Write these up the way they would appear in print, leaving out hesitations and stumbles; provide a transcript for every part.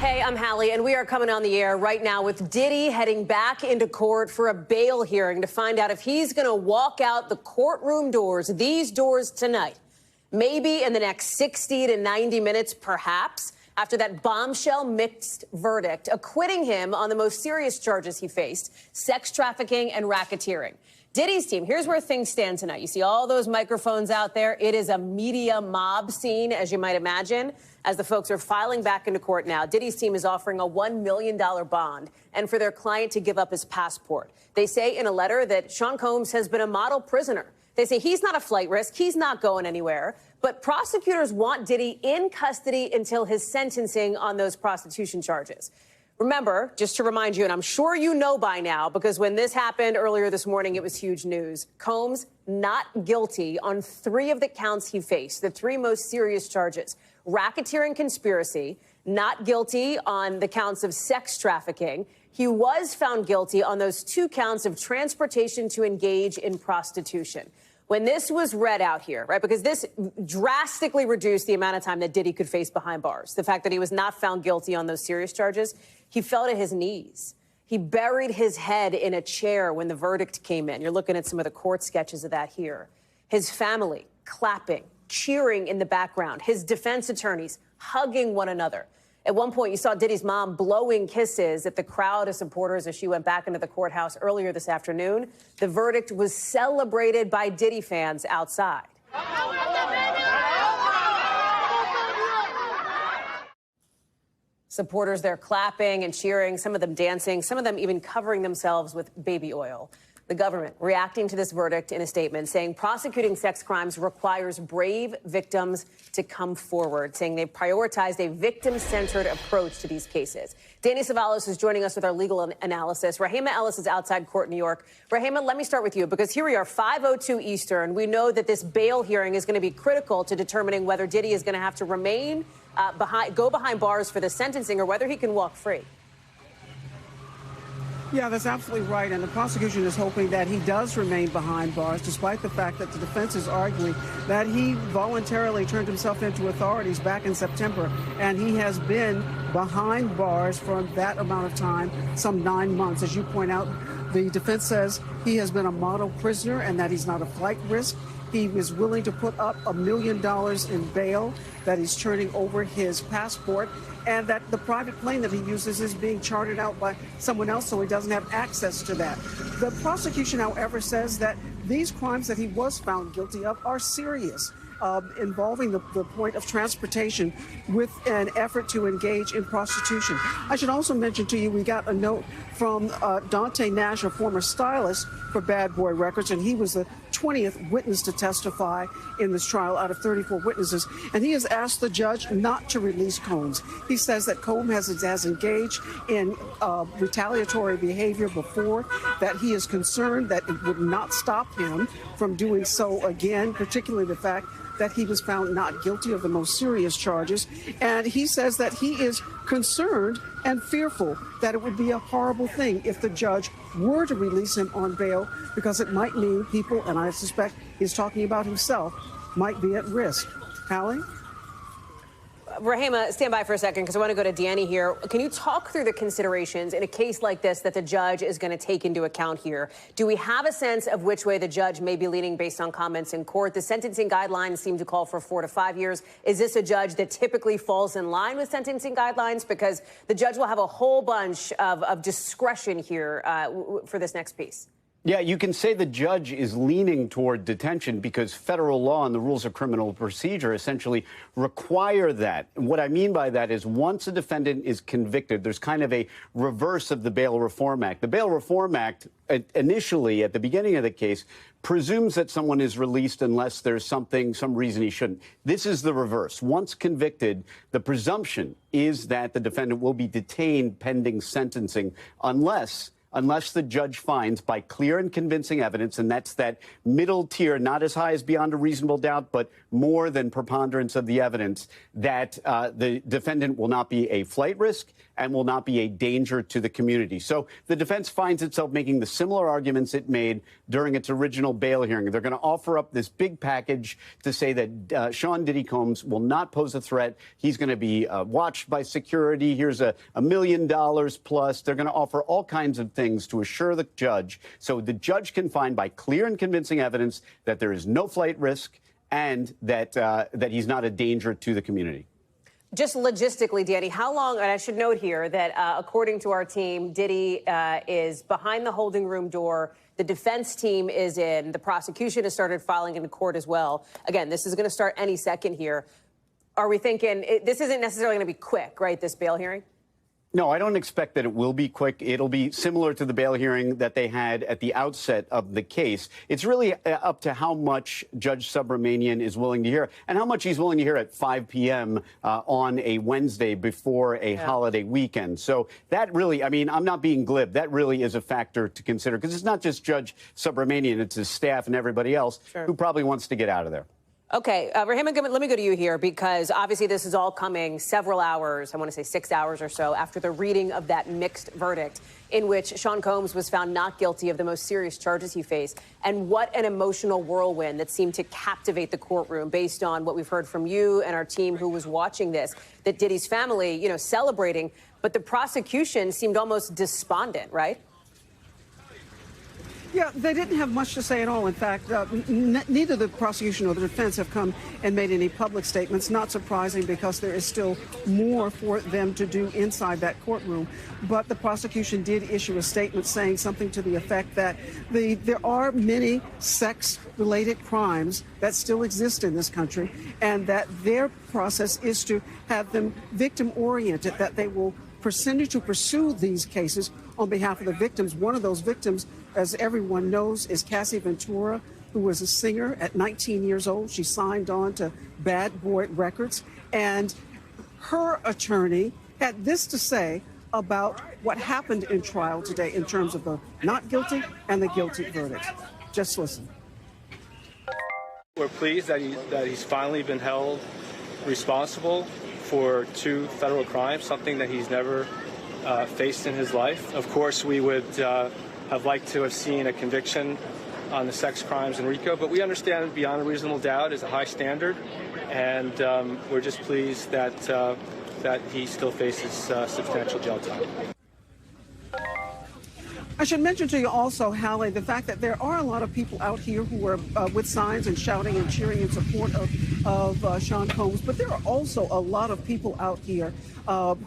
Hey, I'm Hallie, and we are coming on the air right now with Diddy heading back into court for a bail hearing to find out if he's going to walk out the courtroom doors, these doors tonight, maybe in the next 60 to 90 minutes, perhaps, after that bombshell mixed verdict, acquitting him on the most serious charges he faced, sex trafficking and racketeering. Diddy's team, here's where things stand tonight. You see all those microphones out there. It is a media mob scene, as you might imagine, as the folks are filing back into court now. Diddy's team is offering a $1 million bond and for their client to give up his passport. They say in a letter that Sean Combs has been a model prisoner. They say he's not a flight risk. He's not going anywhere. But prosecutors want Diddy in custody until his sentencing on those prostitution charges. Remember, just to remind you, and I'm sure you know by now, because when this happened earlier this morning, it was huge news. Combs not guilty on 3 of the counts he faced, the 3 most serious charges. Racketeering conspiracy, not guilty on the counts of sex trafficking. He was found guilty on those 2 counts of transportation to engage in prostitution. When this was read out here, right, because this drastically reduced the amount of time that Diddy could face behind bars, the fact that he was not found guilty on those serious charges, he fell to his knees. He buried his head in a chair when the verdict came in. You're looking at some of the court sketches of that here. His family clapping, cheering in the background, his defense attorneys hugging one another. At one point, you saw Diddy's mom blowing kisses at the crowd of supporters as she went back into the courthouse earlier this afternoon. The verdict was celebrated by Diddy fans outside. Supporters there clapping and cheering, some of them dancing, some of them even covering themselves with baby oil. The government reacting to this verdict in a statement saying prosecuting sex crimes requires brave victims to come forward, saying they've prioritized a victim-centered approach to these cases. Danny Savalos is joining us with our legal analysis. Rahima Ellis is outside court in New York. Rahima, let me start with you, because here we are, 5:02 Eastern. We know that this bail hearing is going to be critical to determining whether Diddy is going to have to remain go behind bars for the sentencing or whether he can walk free. Yeah, that's absolutely right. And the prosecution is hoping that he does remain behind bars, despite the fact that the defense is arguing that he voluntarily turned himself into authorities back in September. And he has been behind bars for that amount of time, some 9 months. As you point out, the defense says he has been a model prisoner and that he's not a flight risk. He was willing to put up $1 million in bail, that he's turning over his passport, and that the private plane that he uses is being chartered out by someone else, so he doesn't have access to that. The prosecution, however, says that these crimes that he was found guilty of are serious, involving the point of transportation with an effort to engage in prostitution. I should also mention to you, we got a note from Dante Nash, a former stylist for Bad Boy Records, and he was the 20th witness to testify in this trial out of 34 witnesses, and he has asked the judge not to release Combs. He says that Combs has engaged in retaliatory behavior before, that he is concerned that it would not stop him from doing so again, particularly the fact that he was found not guilty of the most serious charges. And he says that he is concerned and fearful that it would be a horrible thing if the judge were to release him on bail, because it might mean people, and I suspect he's talking about himself, might be at risk. Hallie? Rahima, stand by for a second, because I want to go to Danny here. Can you talk through the considerations in a case like this that the judge is going to take into account here? Do we have a sense of which way the judge may be leaning based on comments in court? The sentencing guidelines seem to call for 4 to 5 years. Is this a judge that typically falls in line with sentencing guidelines? Because the judge will have a whole bunch of discretion here for this next piece. Yeah, you can say the judge is leaning toward detention because federal law and the rules of criminal procedure essentially require that. What I mean by that is once a defendant is convicted, there's kind of a reverse of the Bail Reform Act. The Bail Reform Act initially, at the beginning of the case, presumes that someone is released unless there's some reason he shouldn't. This is the reverse. Once convicted, the presumption is that the defendant will be detained pending sentencing unless unless the judge finds by clear and convincing evidence, and that's that middle tier, not as high as beyond a reasonable doubt, but more than preponderance of the evidence, that the defendant will not be a flight risk and will not be a danger to the community. So the defense finds itself making the similar arguments it made during its original bail hearing. They're going to offer up this big package to say that Sean Diddy Combs will not pose a threat. He's going to be watched by security. Here's $1 million plus. They're going to offer all kinds of things to assure the judge, so the judge can find by clear and convincing evidence that there is no flight risk and that he's not a danger to the community. Just logistically, Danny, how long, and I should note here that according to our team, Diddy is behind the holding room door. The defense team is in. The prosecution has started filing into court as well. Again, this is going to start any second here. Are we thinking this isn't necessarily going to be quick, right, this bail hearing? No, I don't expect that it will be quick. It'll be similar to the bail hearing that they had at the outset of the case. It's really up to how much Judge Subramanian is willing to hear and how much he's willing to hear at 5 p.m. On a Wednesday before a holiday weekend. So that really, I mean, I'm not being glib. That really is a factor to consider because it's not just Judge Subramanian. It's his staff and everybody else who probably wants to get out of there. Okay, Rahima, let me go to you here because obviously this is all coming several hours, I want to say 6 hours or so, after the reading of that mixed verdict in which Sean Combs was found not guilty of the most serious charges he faced. And what an emotional whirlwind that seemed to captivate the courtroom based on what we've heard from you and our team who was watching this, that Diddy's family, you know, celebrating, but the prosecution seemed almost despondent, right? Yeah, they didn't have much to say at all. In fact, neither the prosecution or the defense have come and made any public statements. Not surprising because there is still more for them to do inside that courtroom. But the prosecution did issue a statement saying something to the effect that there are many sex-related crimes that still exist in this country, and that their process is to have them victim-oriented, that they will continue to pursue these cases on behalf of the victims. One of those victims, as everyone knows, is Cassie Ventura, who was a singer at 19 years old. She signed on to Bad Boy Records, and her attorney had this to say about what happened in trial today in terms of the not guilty and the guilty verdict. Just listen. We're pleased that he's finally been held responsible for 2 federal crimes, something that he's never faced in his life. Of course, we would have liked to have seen a conviction on the sex crimes in RICO, but we understand beyond a reasonable doubt is a high standard, and we're just pleased that that he still faces substantial jail time. I should mention to you also, Hallie, the fact that there are a lot of people out here who are with signs and shouting and cheering in support of Sean Combs, but there are also a lot of people out here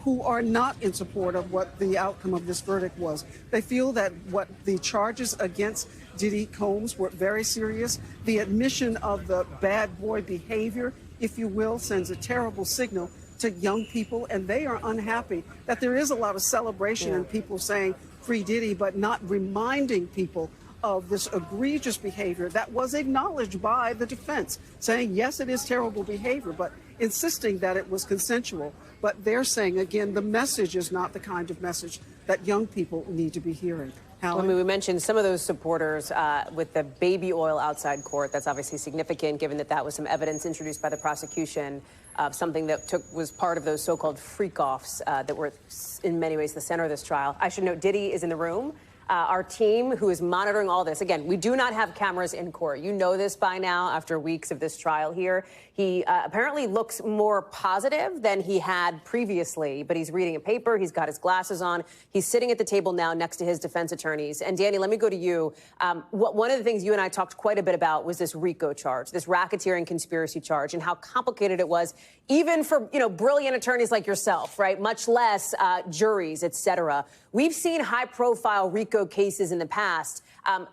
who are not in support of what the outcome of this verdict was. They feel that what the charges against Diddy Combs were very serious. The admission of the bad boy behavior, if you will, sends a terrible signal to young people, and they are unhappy that there is a lot of celebration and people saying free Diddy, but not reminding people of this egregious behavior that was acknowledged by the defense, saying, yes, it is terrible behavior, but insisting that it was consensual. But they're saying, again, the message is not the kind of message that young people need to be hearing. Well, I mean, we mentioned some of those supporters with the baby oil outside court. That's obviously significant, given that that was some evidence introduced by the prosecution of something that was part of those so-called freak-offs that were in many ways the center of this trial. I should note Diddy is in the room. Our team, who is monitoring all this, again, we do not have cameras in court. You know this by now after weeks of this trial here. He apparently looks more positive than he had previously, but he's reading a paper. He's got his glasses on. He's sitting at the table now next to his defense attorneys. And Danny, let me go to you. One of the things you and I talked quite a bit about was this RICO charge, this racketeering conspiracy charge, and how complicated it was, even for, you know, brilliant attorneys like yourself, right? Much less juries, et cetera. We've seen high-profile RICO cases in the past. How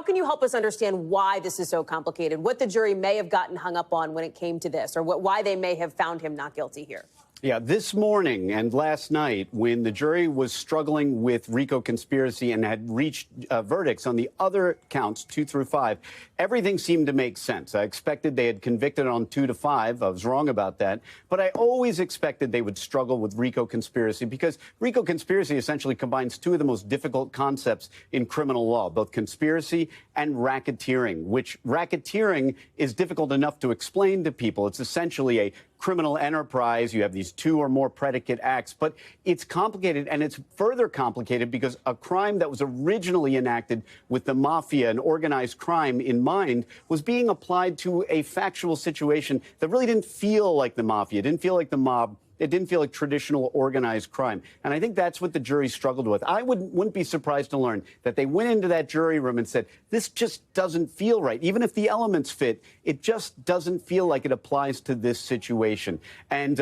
can you help us understand why this is so complicated, what the jury may have gotten hung up on when it came to this, or why they may have found him not guilty here? Yeah, this morning and last night, when the jury was struggling with RICO conspiracy and had reached verdicts on the other counts, 2 through 5, everything seemed to make sense. I expected they had convicted on 2 to 5. I was wrong about that. But I always expected they would struggle with RICO conspiracy because RICO conspiracy essentially combines two of the most difficult concepts in criminal law, both conspiracy and racketeering, which racketeering is difficult enough to explain to people. It's essentially a criminal enterprise. You have these 2 or more predicate acts, but it's complicated, and it's further complicated because a crime that was originally enacted with the mafia and organized crime in mind was being applied to a factual situation that really didn't feel like the mafia, didn't feel like the mob. It didn't feel like traditional organized crime. And I think that's what the jury struggled with. I wouldn't be surprised to learn that they went into that jury room and said, this just doesn't feel right. Even if the elements fit, it just doesn't feel like it applies to this situation. And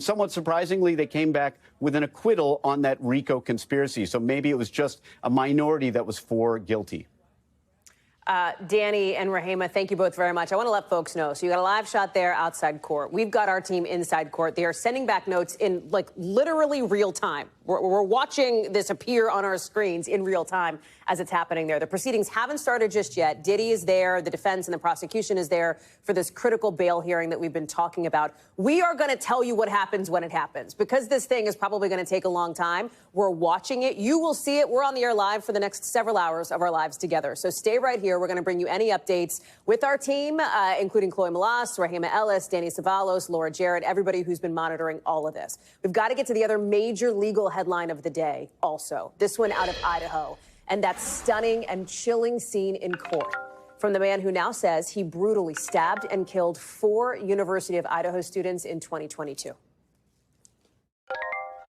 somewhat surprisingly, they came back with an acquittal on that RICO conspiracy. So maybe it was just a minority that was for guilty. Danny and Rahima, thank you both very much. I want to let folks know. So you got a live shot there outside court. We've got our team inside court. They are sending back notes in literally real time. We're watching this appear on our screens in real time as it's happening there. The proceedings haven't started just yet. Diddy is there. The defense and the prosecution is there for this critical bail hearing that we've been talking about. We are going to tell you what happens when it happens because this thing is probably going to take a long time. We're watching it. You will see it. We're on the air live for the next several hours of our lives together. So stay right here. We're going to bring you any updates with our team, including Chloe Malas, Rahima Ellis, Danny Savalos, Laura Jarrett, everybody who's been monitoring all of this. We've got to get to the other major legal headline of the day also. This one out of Idaho. And that stunning and chilling scene in court from the man who now says he brutally stabbed and killed 4 University of Idaho students in 2022.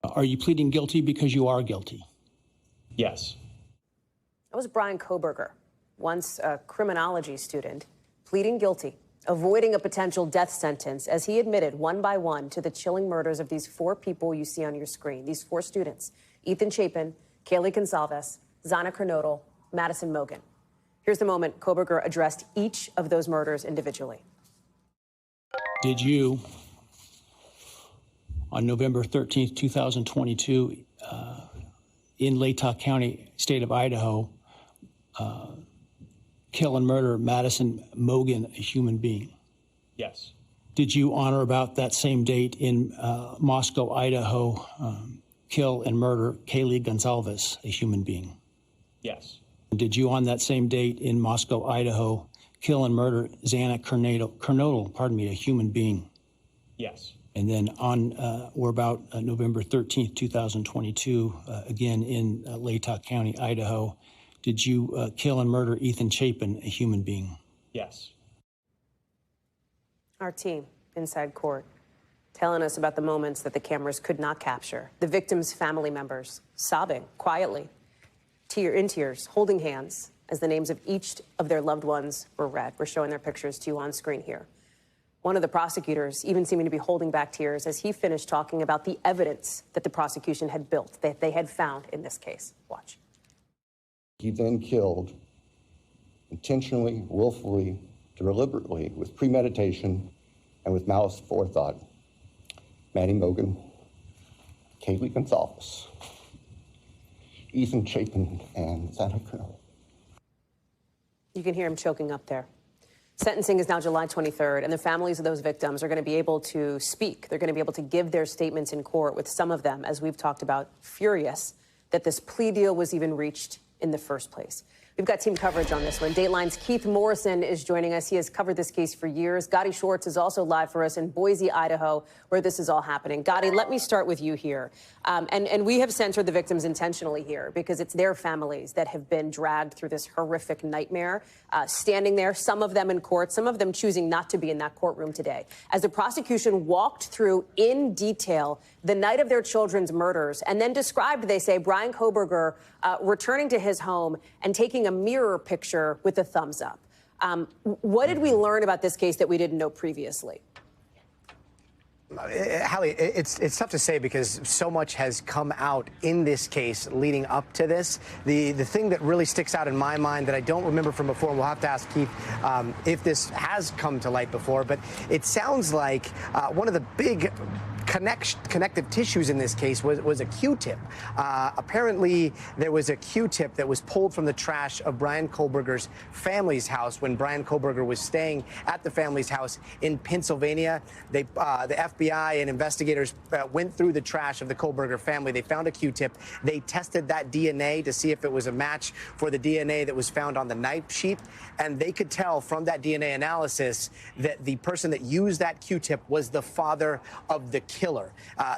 Are you pleading guilty because you are guilty? Yes. That was Bryan Kohberger, once a criminology student, pleading guilty, avoiding a potential death sentence as he admitted one by one to the chilling murders of these 4 people you see on your screen, these 4 students, Ethan Chapin, Kaylee Gonsalves, Zana Kernodle, Madison Mogen. Here's the moment Kohberger addressed each of those murders individually. Did you, on November 13th, 2022, in Latah County, state of Idaho, kill and murder Madison Mogen, a human being? Yes. Did you, on or about that same date in Moscow, Idaho, kill and murder Kaylee Gonsalves, a human being? Yes. Did you, on that same date in Moscow, Idaho, kill and murder Zana Kernodle, a human being? Yes. And then on or about November 13th, 2022, again in Latah County, Idaho, did you kill and murder Ethan Chapin, a human being? Yes. Our team inside court telling us about the moments that the cameras could not capture. The victims' family members sobbing quietly, in tears, holding hands as the names of each of their loved ones were read. We're showing their pictures to you on screen here. One of the prosecutors even seeming to be holding back tears as he finished talking about the evidence that the prosecution had built, that they had found in this case. Watch. He then killed intentionally, willfully, deliberately, with premeditation and with malice forethought, Maddie Mogen, Kaylee Gonsalves, Ethan Chapin, and Zana Kernodle. You can hear him choking up there. Sentencing is now July 23rd, and the families of those victims are going to be able to speak. They're going to be able to give their statements in court, with some of them, as we've talked about, furious that this plea deal was even reached in the first place. We've got team coverage on this one. Dateline's Keith Morrison is joining us. He has covered this case for years. Gotti Schwartz is also live for us in Boise, Idaho, where this is all happening. Gotti, let me start with you here. And we have censored the victims intentionally here because it's their families that have been dragged through this horrific nightmare, standing there, some of them in court, some of them choosing not to be in that courtroom today. As the prosecution walked through in detail the night of their children's murders and then described, they say, Bryan Kohberger returning to his home and taking a mirror picture with a thumbs up. What did we learn about this case that we didn't know previously? Hallie, it's tough to say because so much has come out in this case leading up to this. The thing that really sticks out in my mind that I don't remember from before, and we'll have to ask Keith if this has come to light before, but it sounds like one of the big connective tissues in this case was a Q-tip. Apparently, there was a Q-tip that was pulled from the trash of Bryan Kohberger's family's house when Bryan Kohberger was staying at the family's house in Pennsylvania. The FBI and investigators went through the trash of the Kohberger family. They found a Q-tip. They tested that DNA to see if it was a match for the DNA that was found on the knife sheath, and they could tell from that DNA analysis that the person that used that Q-tip was the father of the killer.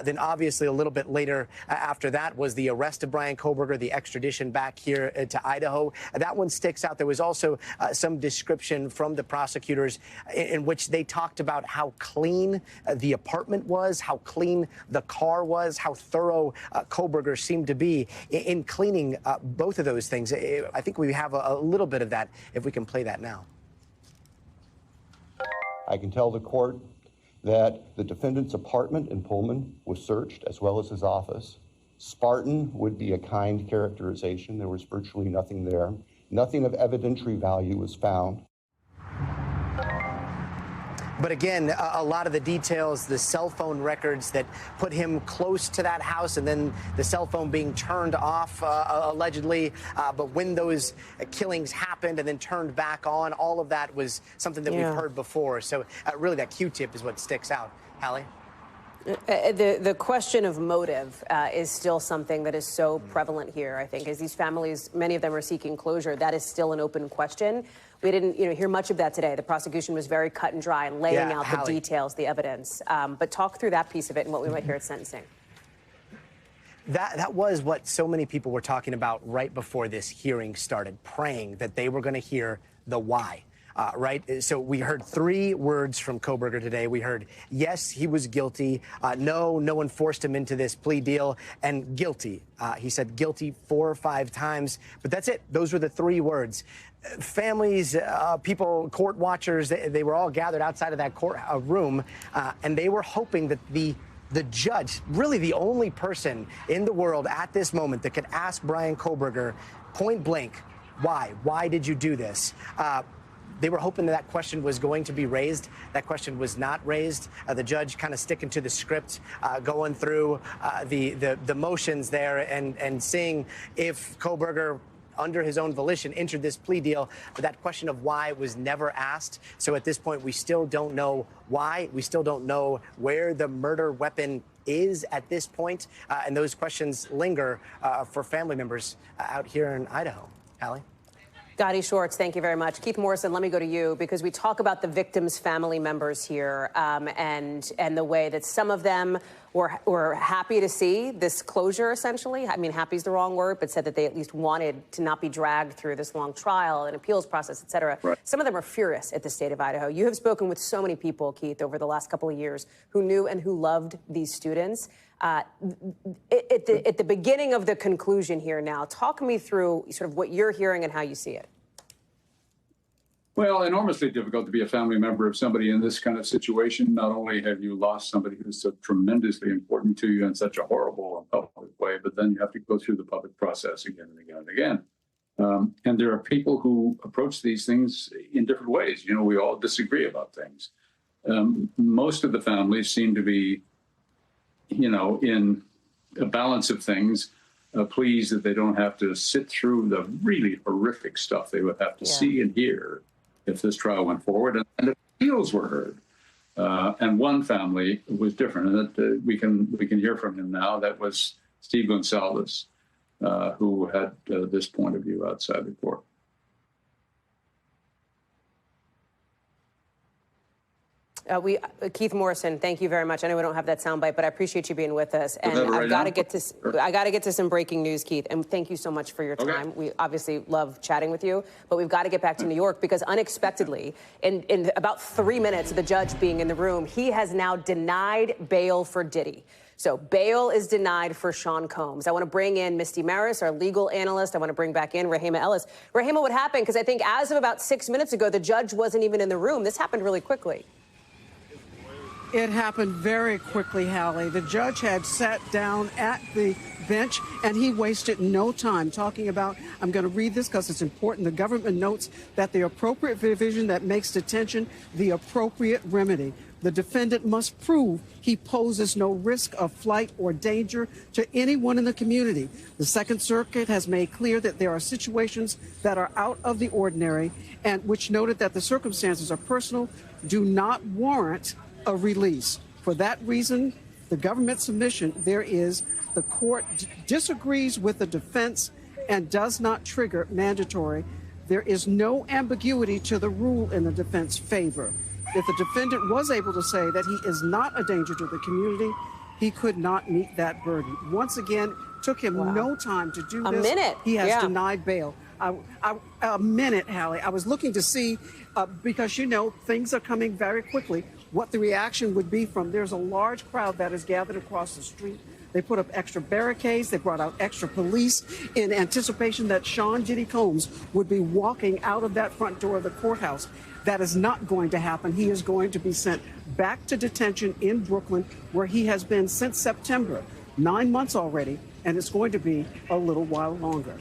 Then obviously a little bit later after that was the arrest of Bryan Kohberger, the extradition back here to Idaho. That one sticks out. There was also some description from the prosecutors in which they talked about how clean the apartment was, how clean the car was, how thorough Kohberger seemed to be in cleaning both of those things. I think we have a little bit of that if we can play that now. I can tell the court that the defendant's apartment in Pullman was searched, as well as his office. Spartan would be a kind characterization. There was virtually nothing there. Nothing of evidentiary value was found. But again, a lot of the details, the cell phone records that put him close to that house, and then the cell phone being turned off, allegedly. But when those killings happened and then turned back on, all of that was something that we've heard before. So really that Q-tip is what sticks out. Hallie? The question of motive is still something that is so prevalent here, I think, as these families, many of them are seeking closure. That is still an open question. We didn't hear much of that today. The prosecution was very cut and dry in laying out the details, the evidence. But talk through that piece of it and what we might hear at sentencing. That was what so many people were talking about right before this hearing started, praying that they were going to hear the why. Right? So we heard 3 words from Kohberger today. We heard, yes, he was guilty. No one forced him into this plea deal. And guilty. He said guilty 4 or 5 times. But that's it. Those were the 3 words. Families, people, court watchers, they were all gathered outside of that court room. And they were hoping that the judge, really the only person in the world at this moment that could ask Bryan Kohberger point blank, why? Why did you do this? They were hoping that question was going to be raised. That question was not raised. The judge kind of sticking to the script, going through the motions there and seeing if Kohberger, under his own volition, entered this plea deal. But that question of why was never asked. So at this point, we still don't know why. We still don't know where the murder weapon is at this point. And those questions linger for family members out here in Idaho. Hallie? Gotti Schwartz, thank you very much. Keith Morrison, let me go to you because we talk about the victims' family members here and the way that some of them were happy to see this closure, essentially. I mean, happy is the wrong word, but said that they at least wanted to not be dragged through this long trial and appeals process, et cetera. Right. Some of them are furious at the state of Idaho. You have spoken with so many people, Keith, over the last couple of years who knew and who loved these students. At the beginning of the conclusion here now, talk me through sort of what you're hearing and how you see it. Well, enormously difficult to be a family member of somebody in this kind of situation. Not only have you lost somebody who's so tremendously important to you in such a horrible and public way, but then you have to go through the public process again and again and again. And there are people who approach these things in different ways. You know, we all disagree about things. Most of the families seem to be, you know, in a balance of things, pleased that they don't have to sit through the really horrific stuff they would have to see and hear if this trial went forward, and appeals were heard. And one family was different, and that we can hear from him now. That was Steve Gonsalves, who had this point of view outside the court. Keith Morrison, thank you very much. I know we don't have that soundbite, but I appreciate you being with us. And I've got to get to I got to get to some breaking news, Keith. And thank you so much for your time. We obviously love chatting with you, but we've got to get back to New York because unexpectedly, in about 3 minutes of the judge being in the room, he has now denied bail for Diddy. So bail is denied for Sean Combs. I want to bring in Misty Maris, our legal analyst. I want to bring back in Rahima Ellis. Rahima, what happened? Because I think as of about 6 minutes ago, the judge wasn't even in the room. This happened really quickly. It happened very quickly, Hallie. The judge had sat down at the bench, and he wasted no time talking about, I'm going to read this because it's important. The government notes that the appropriate provision that makes detention the appropriate remedy. The defendant must prove he poses no risk of flight or danger to anyone in the community. The Second Circuit has made clear that there are situations that are out of the ordinary and which noted that the circumstances are personal, do not warrant a release. For that reason, the government submission there is the court disagrees with the defense and does not trigger mandatory. There is no ambiguity to the rule in the defense favor. If the defendant was able to say that he is not a danger to the community, he could not meet that burden. Once again, took him no time to do this. A minute. He has denied bail. A minute, Hallie. I was looking to see, because, you know, things are coming very quickly, what the reaction would be from, there's a large crowd that is gathered across the street. They put up extra barricades. They brought out extra police in anticipation that Sean Diddy Combs would be walking out of that front door of the courthouse. That is not going to happen. He is going to be sent back to detention in Brooklyn, where he has been since September, 9 months already, and it's going to be a little while longer.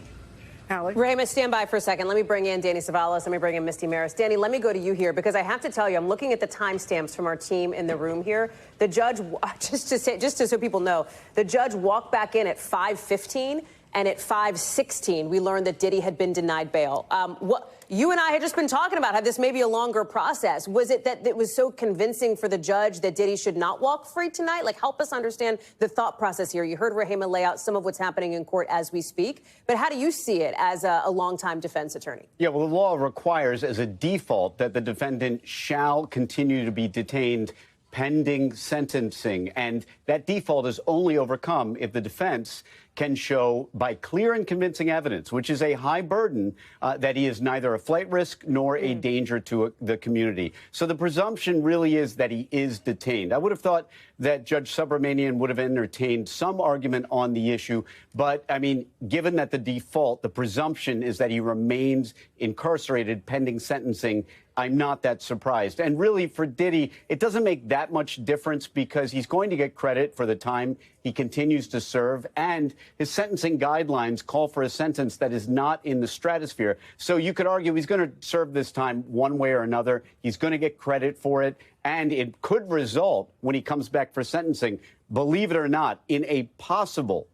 Hallie? Rehema, stand by for a second. Let me bring in Danny Savalas. Let me bring in Misty Maris. Danny, let me go to you here, because I have to tell you, I'm looking at the timestamps from our team in the room here. The judge, just so people know, the judge walked back in at 5:15. And at 5:16, we learned that Diddy had been denied bail. What you and I had just been talking about, how this may be a longer process. Was it that it was so convincing for the judge that Diddy should not walk free tonight? Like, help us understand the thought process here. You heard Rehema lay out some of what's happening in court as we speak. But how do you see it as a longtime defense attorney? Yeah, well, the law requires as a default that the defendant shall continue to be detained pending sentencing. And that default is only overcome if the defense can show by clear and convincing evidence, which is a high burden, that he is neither a flight risk nor a danger to the community. So the presumption really is that he is detained. I would have thought that Judge Subramanian would have entertained some argument on the issue. But, I mean, given that the default, the presumption is that he remains incarcerated pending sentencing, I'm not that surprised. And really, for Diddy, it doesn't make that much difference because he's going to get credit for the time he continues to serve. And his sentencing guidelines call for a sentence that is not in the stratosphere. So you could argue he's going to serve this time one way or another. He's going to get credit for it. And it could result, when he comes back for sentencing, believe it or not, in a possible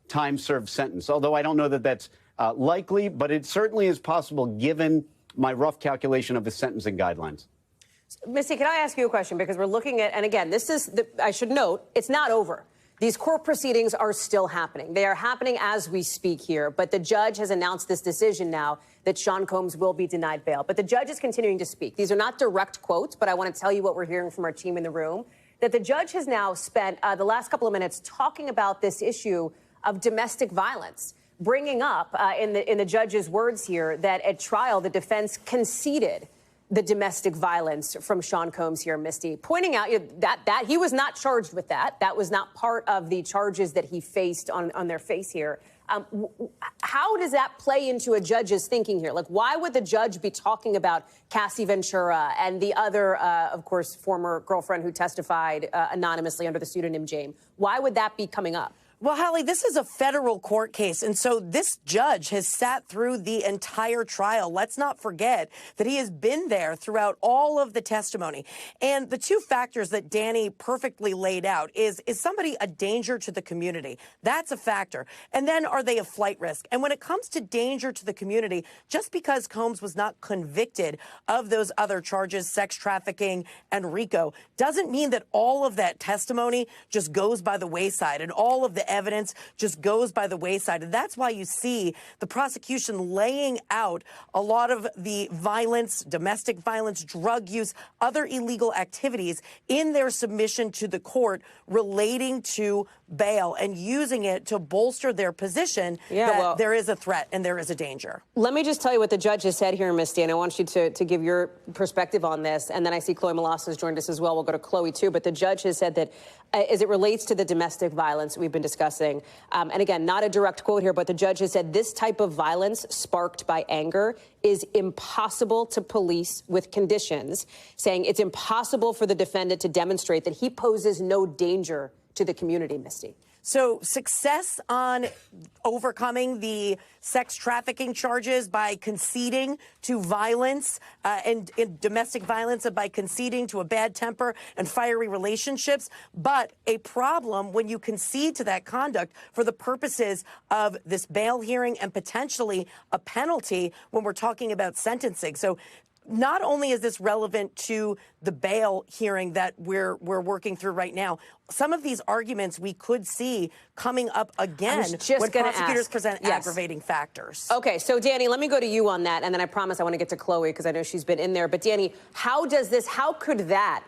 time-served sentence. Although I don't know that that's likely, but it certainly is possible given my rough calculation of the sentencing guidelines. Misty, can I ask you a question? Because we're looking at, and again, this is, I should note, it's not over. These court proceedings are still happening. They are happening as we speak here. But the judge has announced this decision now that Sean Combs will be denied bail. But the judge is continuing to speak. These are not direct quotes, but I want to tell you what we're hearing from our team in the room, that the judge has now spent the last couple of minutes talking about this issue of domestic violence, bringing up in the judge's words here that at trial the defense conceded the domestic violence from Sean Combs here, Misty, pointing out that he was not charged with that. That was not part of the charges that he faced on their face here. How does that play into a judge's thinking here? Like, why would the judge be talking about Cassie Ventura and the other, of course, former girlfriend who testified anonymously under the pseudonym James? Why would that be coming up? Well, Hallie, this is a federal court case, and so this judge has sat through the entire trial. Let's not forget that he has been there throughout all of the testimony. And the two factors that Danny perfectly laid out is somebody a danger to the community? That's a factor. And then are they a flight risk? And when it comes to danger to the community, just because Combs was not convicted of those other charges, sex trafficking and RICO, doesn't mean that all of that testimony just goes by the wayside and all of the evidence just goes by the wayside. And that's why you see the prosecution laying out a lot of the violence, domestic violence, drug use, other illegal activities in their submission to the court relating to bail and using it to bolster their position that there is a threat and there is a danger. Let me just tell you what the judge has said here, Misty, and I want you to give your perspective on this. And then I see Chloe Molas has joined us as well. We'll go to Chloe, too. But the judge has said that as it relates to the domestic violence we've been discussing, and again, not a direct quote here, but the judge has said this type of violence sparked by anger is impossible to police with conditions, saying it's impossible for the defendant to demonstrate that he poses no danger to the community, Misty. So success on overcoming the sex trafficking charges by conceding to violence and domestic violence, and by conceding to a bad temper and fiery relationships, but a problem when you concede to that conduct for the purposes of this bail hearing and potentially a penalty when we're talking about sentencing. So not only is this relevant to the bail hearing that we're working through right now, some of these arguments we could see coming up again when prosecutors present aggravating factors. Okay, so Danny, let me go to you on that, and then I promise I want to get to Chloe because I know she's been in there. But Danny, how could that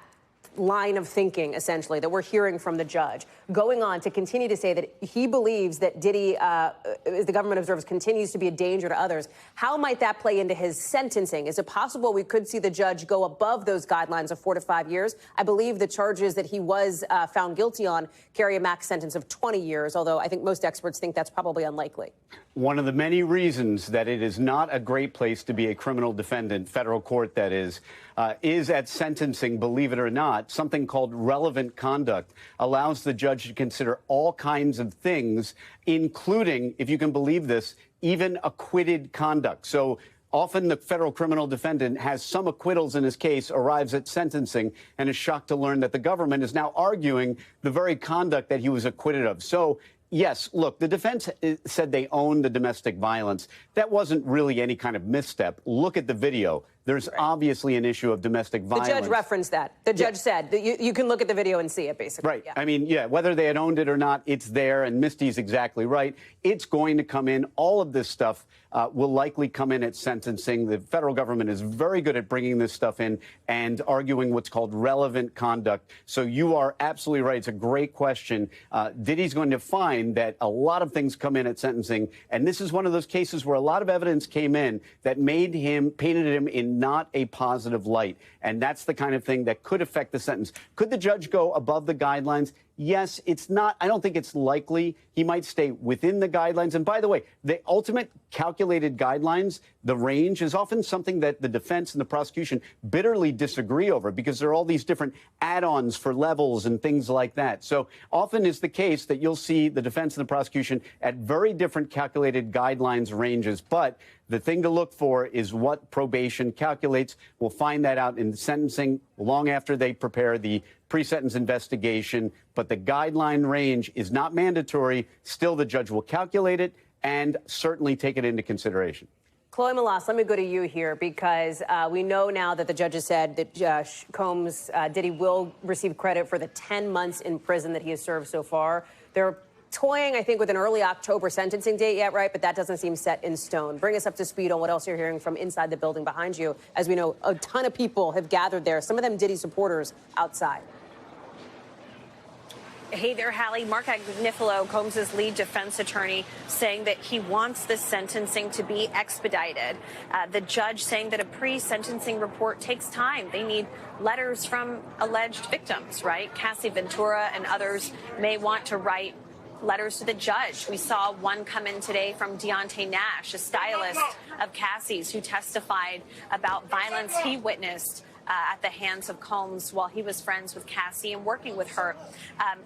line of thinking, essentially, that we're hearing from the judge, going on to continue to say that he believes that Diddy, the government observes, continues to be a danger to others, how might that play into his sentencing? Is it possible we could see the judge go above those guidelines of 4 to 5 years? I believe the charges that he was found guilty on carry a max sentence of 20 years, although I think most experts think that's probably unlikely. One of the many reasons that it is not a great place to be a criminal defendant, federal court that is at sentencing, believe it or not. Something called relevant conduct allows the judge to consider all kinds of things, including, if you can believe this, even acquitted conduct. So often the federal criminal defendant has some acquittals in his case, arrives at sentencing, and is shocked to learn that the government is now arguing the very conduct that he was acquitted of. So yes, look, the defense said they owned the domestic violence. That wasn't really any kind of misstep. Look at the video. There's obviously an issue of domestic violence. The judge referenced that. The judge said that you can look at the video and see it, basically. Right. I mean, whether they had owned it or not, it's there. And Misty's exactly right. It's going to come in. All of this stuff will likely come in at sentencing. The federal government is very good at bringing this stuff in and arguing what's called relevant conduct. So you are absolutely right. It's a great question. Diddy's going to find that a lot of things come in at sentencing. And this is one of those cases where a lot of evidence came in that painted him in not a positive light. And that's the kind of thing that could affect the sentence. Could the judge go above the guidelines? Yes, it's not. I don't think it's likely. He might stay within the guidelines. And by the way, the ultimate calculated guidelines, the range, is often something that the defense and the prosecution bitterly disagree over because there are all these different add-ons for levels and things like that. So often is the case that you'll see the defense and the prosecution at very different calculated guidelines ranges. But the thing to look for is what probation calculates. We'll find that out in sentencing long after they prepare the pre-sentence investigation. But the guideline range is not mandatory. Still, the judge will calculate it and certainly take it into consideration. Chloe Malas, let me go to you here because we know now that the judge has said that Combs, Diddy will receive credit for the 10 months in prison that he has served so far. They're toying, I think, with an early October sentencing date yet, right? But that doesn't seem set in stone. Bring us up to speed on what else you're hearing from inside the building behind you. As we know, a ton of people have gathered there, some of them Diddy supporters outside. Hey there, Hallie. Mark Agnifilo, Combs' lead defense attorney, saying that he wants the sentencing to be expedited. The judge saying that a pre-sentencing report takes time. They need letters from alleged victims, right? Cassie Ventura and others may want to write letters to the judge. We saw one come in today from Deontay Nash, a stylist of Cassie's, who testified about violence he witnessed at the hands of Combs while he was friends with Cassie and working with her.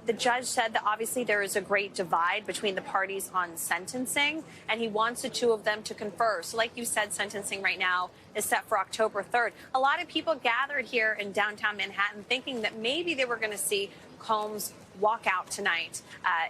The judge said that obviously there is a great divide between the parties on sentencing, and he wants the two of them to confer. So like you said, sentencing right now is set for October 3rd. A lot of people gathered here in downtown Manhattan thinking that maybe they were going to see Combs walk out tonight.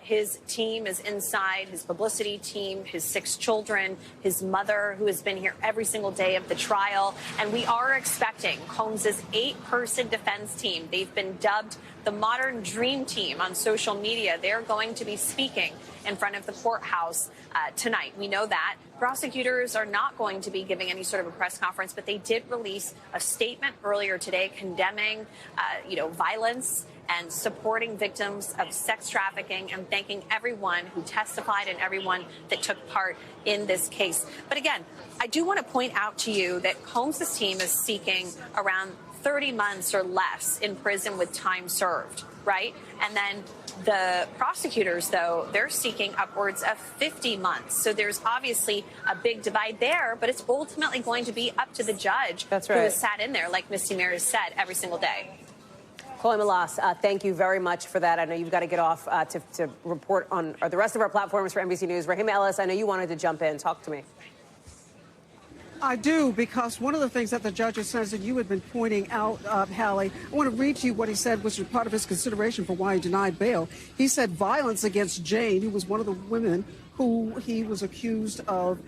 His team is inside, his publicity team, his 6 children, his mother, who has been here every single day of the trial. And we are expecting Combs' 8-person defense team. They've been dubbed the modern dream team on social media. They're going to be speaking in front of the courthouse tonight. We know that. Prosecutors are not going to be giving any sort of a press conference, but they did release a statement earlier today condemning, violence and supporting victims of sex trafficking and thanking everyone who testified and everyone that took part in this case. But again, I do want to point out to you that Combs' team is seeking around 30 months or less in prison with time served, right? And then the prosecutors, though, they're seeking upwards of 50 months. So there's obviously a big divide there, but it's ultimately going to be up to the judge who has sat in there, like Misty Mears said, every single day. Chloe Malas, thank you very much for that. I know you've got to get off to report on the rest of our platforms for NBC News. Rahima Ellis, I know you wanted to jump in. Talk to me. I do, because one of the things that the judge says that you had been pointing out, Hallie, I want to read to you what he said, which was part of his consideration for why he denied bail. He said violence against Jane, who was one of the women who he was accused of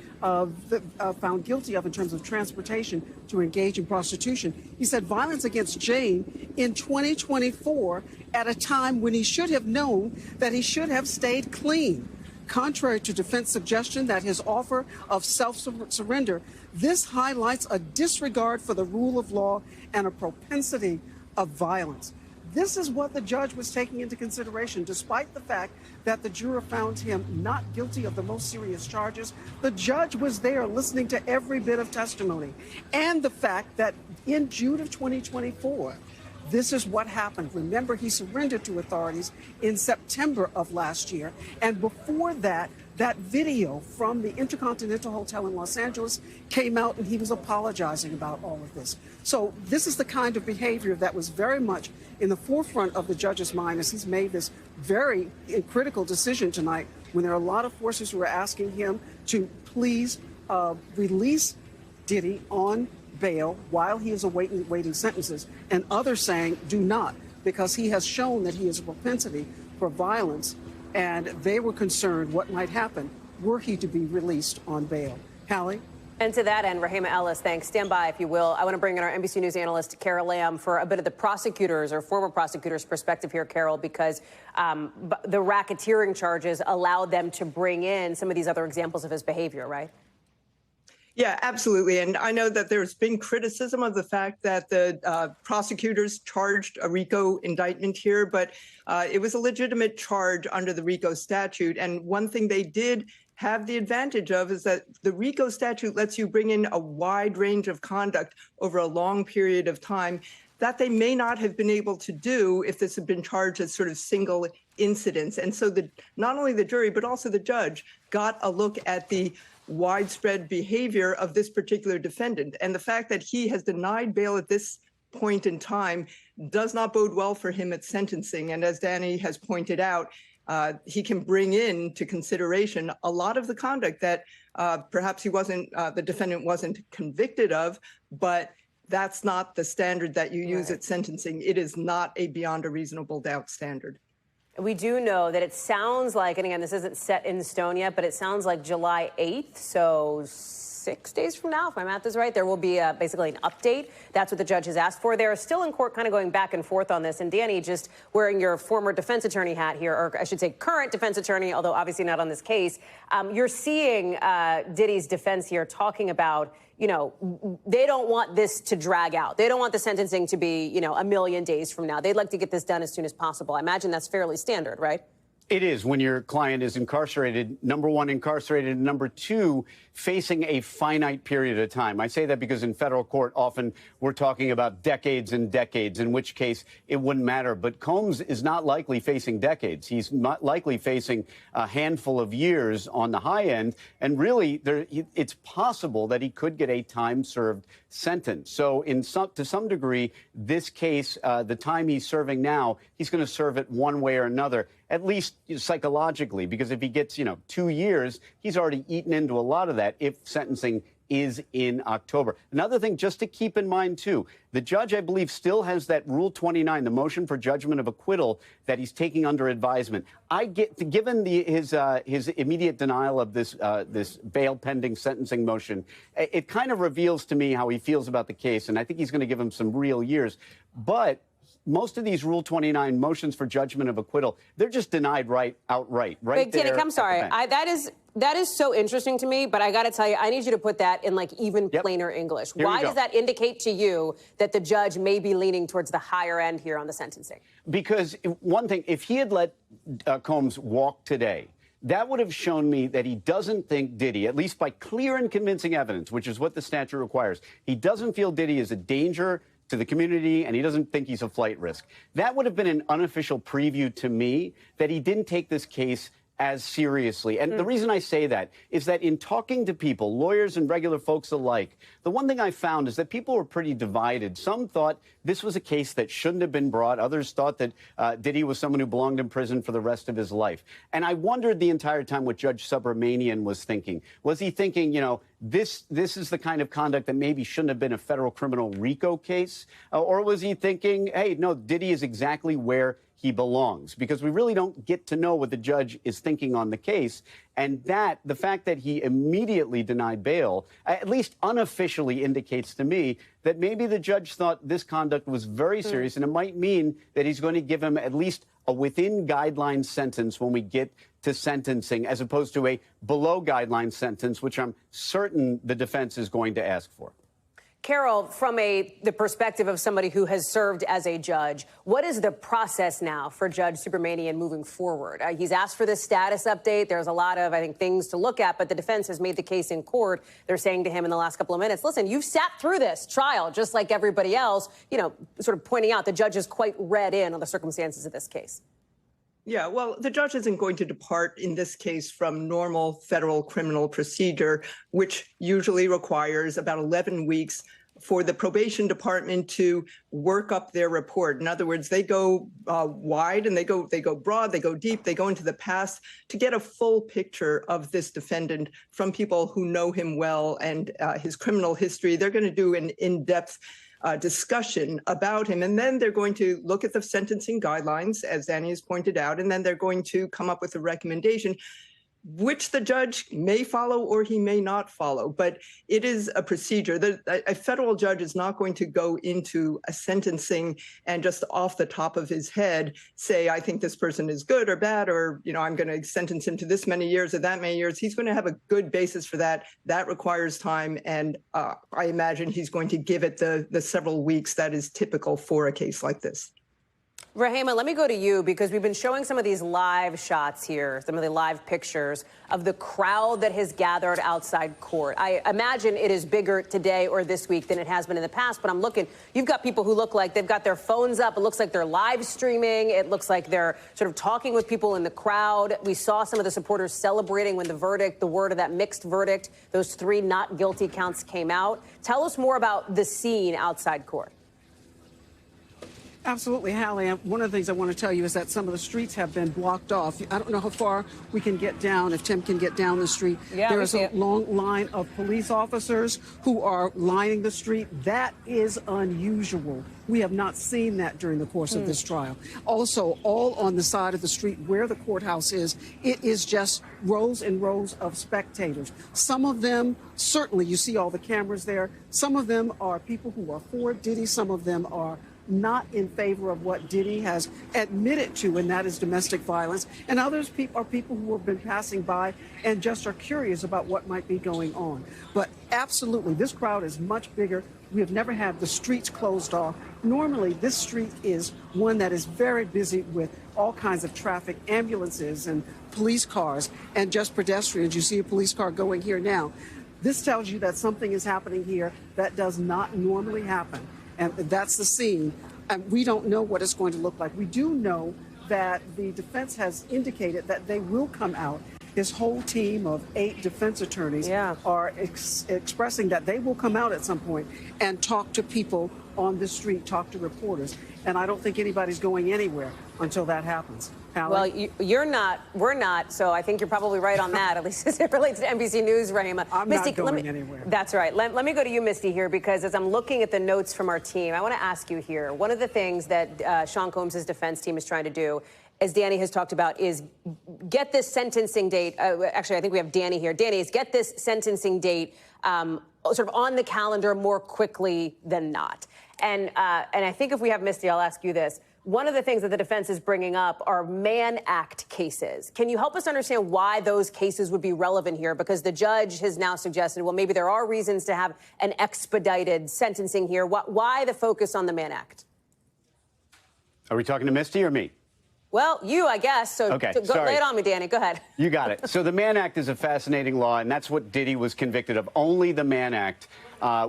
found guilty of in terms of transportation to engage in prostitution. He said violence against Jane in 2024 at a time when he should have known that he should have stayed clean. Contrary to defense suggestion that his offer of self-surrender, this highlights a disregard for the rule of law and a propensity of violence. This is what the judge was taking into consideration, despite the fact that the juror found him not guilty of the most serious charges. The judge was there listening to every bit of testimony. And the fact that in June of 2024, this is what happened. Remember, he surrendered to authorities in September of last year. And before that, that video from the Intercontinental Hotel in Los Angeles came out, and he was apologizing about all of this. So this is the kind of behavior that was very much in the forefront of the judge's mind as he's made this very critical decision tonight, when there are a lot of forces who are asking him to please release Diddy on bail while he is awaiting sentences, and others saying do not, because he has shown that he has a propensity for violence, and they were concerned what might happen were he to be released on bail. Hallie? And to that end, Rahima Ellis, thanks. Stand by, if you will. I want to bring in our NBC News analyst, Carol Lamb, for a bit of the prosecutors or former prosecutors' perspective here, Carol, because the racketeering charges allowed them to bring in some of these other examples of his behavior, right? Yeah, absolutely. And I know that there's been criticism of the fact that the prosecutors charged a RICO indictment here, but it was a legitimate charge under the RICO statute. And one thing they did have the advantage of is that the RICO statute lets you bring in a wide range of conduct over a long period of time that they may not have been able to do if this had been charged as sort of single incidents. And so not only the jury, but also the judge got a look at the widespread behavior of this particular defendant. And the fact that he has denied bail at this point in time does not bode well for him at sentencing. And as Danny has pointed out, he can bring in to consideration a lot of the conduct that perhaps the defendant wasn't convicted of, but that's not the standard that you use at sentencing. It is not a beyond a reasonable doubt standard. We do know that it sounds like, and again, this isn't set in stone yet, but it sounds like July 8th, so 6 days from now, if my math is right, there will be basically an update. That's what the judge has asked for. They're still in court kind of going back and forth on this. And Danny, just wearing your former defense attorney hat here, or I should say current defense attorney, although obviously not on this case, you're seeing Diddy's defense here talking about, you know, they don't want this to drag out. They don't want the sentencing to be, you know, a million days from now. They'd like to get this done as soon as possible. I imagine that's fairly standard, right? It is when your client is incarcerated, number one, incarcerated, number two, facing a finite period of time. I say that because in federal court, often we're talking about decades and decades, in which case it wouldn't matter. But Combs is not likely facing decades. He's not likely facing a handful of years on the high end. And really, it's possible that he could get a time-served sentence. So to some degree, this case, the time he's serving now, he's going to serve it one way or another, at least psychologically, because if he gets, 2 years, he's already eaten into a lot of that if sentencing is in October. Another thing just to keep in mind, too, the judge, I believe, still has that Rule 29, the motion for judgment of acquittal, that he's taking under advisement. Given his immediate denial of this bail pending sentencing motion, it kind of reveals to me how he feels about the case, and I think he's going to give him some real years. But most of these Rule 29 motions for judgment of acquittal, they're just denied outright. Right there. Danny, I'm sorry. That is so interesting to me, but I got to tell you, I need you to put that in even plainer English. Why does that indicate to you that the judge may be leaning towards the higher end here on the sentencing? Because one thing, if he had let Combs walk today, that would have shown me that he doesn't think Diddy, at least by clear and convincing evidence, which is what the statute requires, he doesn't feel Diddy is a danger to the community, and he doesn't think he's a flight risk. That would have been an unofficial preview to me that he didn't take this case as seriously. And the reason I say that is that in talking to people, lawyers and regular folks alike, the one thing I found is that people were pretty divided. Some thought this was a case that shouldn't have been brought. Others thought that Diddy was someone who belonged in prison for the rest of his life. And I wondered the entire time what Judge Subramanian was thinking. Was he thinking, you know, this is the kind of conduct that maybe shouldn't have been a federal criminal RICO case? Or was he thinking, hey, no, Diddy is exactly where he belongs? Because we really don't get to know what the judge is thinking on the case. And that, the fact that he immediately denied bail, at least unofficially indicates to me that maybe the judge thought this conduct was very serious, and it might mean that he's going to give him at least a within guideline sentence when we get to sentencing, as opposed to a below guideline sentence, which I'm certain the defense is going to ask for. Carol, from the perspective of somebody who has served as a judge, what is the process now for Judge Subramanian moving forward? He's asked for this status update. There's a lot of, I think, things to look at, but the defense has made the case in court. They're saying to him in the last couple of minutes, listen, you've sat through this trial just like everybody else, you know, sort of pointing out the judge is quite read in on the circumstances of this case. Yeah, well, the judge isn't going to depart in this case from normal federal criminal procedure, which usually requires about 11 weeks for the probation department to work up their report. In other words, they go wide and they go broad, they go deep, they go into the past to get a full picture of this defendant from people who know him well and his criminal history. They're going to do an in-depth discussion about him. And then they're going to look at the sentencing guidelines, as Danny has pointed out, and then they're going to come up with a recommendation, which the judge may follow or he may not follow. But it is a procedure. A federal judge is not going to go into a sentencing and just off the top of his head say, I think this person is good or bad, or, you know, I'm going to sentence him to this many years or that many years. He's going to have a good basis for that. That requires time. And I imagine he's going to give it the several weeks that is typical for a case like this. Rahima, let me go to you because we've been showing some of these live shots here, some of the live pictures of the crowd that has gathered outside court. I imagine it is bigger today or this week than it has been in the past, but I'm looking, you've got people who look like they've got their phones up. It looks like they're live streaming. It looks like they're sort of talking with people in the crowd. We saw some of the supporters celebrating when the word of that mixed verdict, those 3 not guilty counts came out. Tell us more about the scene outside court. Absolutely, Hallie. One of the things I want to tell you is that some of the streets have been blocked off. I don't know how far we can get down, if Tim can get down the street. Yeah, there is a long line of police officers who are lining the street. That is unusual. We have not seen that during the course of this trial. Also, all on the side of the street where the courthouse is, it is just rows and rows of spectators. Some of them, certainly you see all the cameras there. Some of them are people who are for Diddy. Some of them are not in favor of what Diddy has admitted to, and that is domestic violence. And others are people who have been passing by and just are curious about what might be going on. But absolutely, this crowd is much bigger. We have never had the streets closed off. Normally, this street is one that is very busy with all kinds of traffic, ambulances and police cars, and just pedestrians. You see a police car going here now. This tells you that something is happening here that does not normally happen. And that's the scene. And we don't know what it's going to look like. We do know that the defense has indicated that they will come out. His whole team of 8 defense attorneys are expressing that they will come out at some point and talk to people on the street, talk to reporters. And I don't think anybody's going anywhere until that happens. Hallie? Well, you're not, we're not, so I think you're probably right on that, at least as it relates to NBC News, Rahima. I'm Misty, not going anywhere. That's right. Let me go to you, Misty, here, because as I'm looking at the notes from our team, I want to ask you here, one of the things that Sean Combs' defense team is trying to do, as Danny has talked about, is get this sentencing date. Actually, I think we have Danny here. Danny, is get this sentencing date sort of on the calendar more quickly than not. And I think if we have Misty, I'll ask you this. One of the things that the defense is bringing up are Mann Act cases. Can you help us understand why those cases would be relevant here? Because the judge has now suggested, well, maybe there are reasons to have an expedited sentencing here. Why the focus on the Mann Act? Are we talking to Misty or me? Well, you, I guess. So okay, lay it on me, Danny. Go ahead. You got it. So the Mann Act is a fascinating law, and that's what Diddy was convicted of. Only the Mann Act.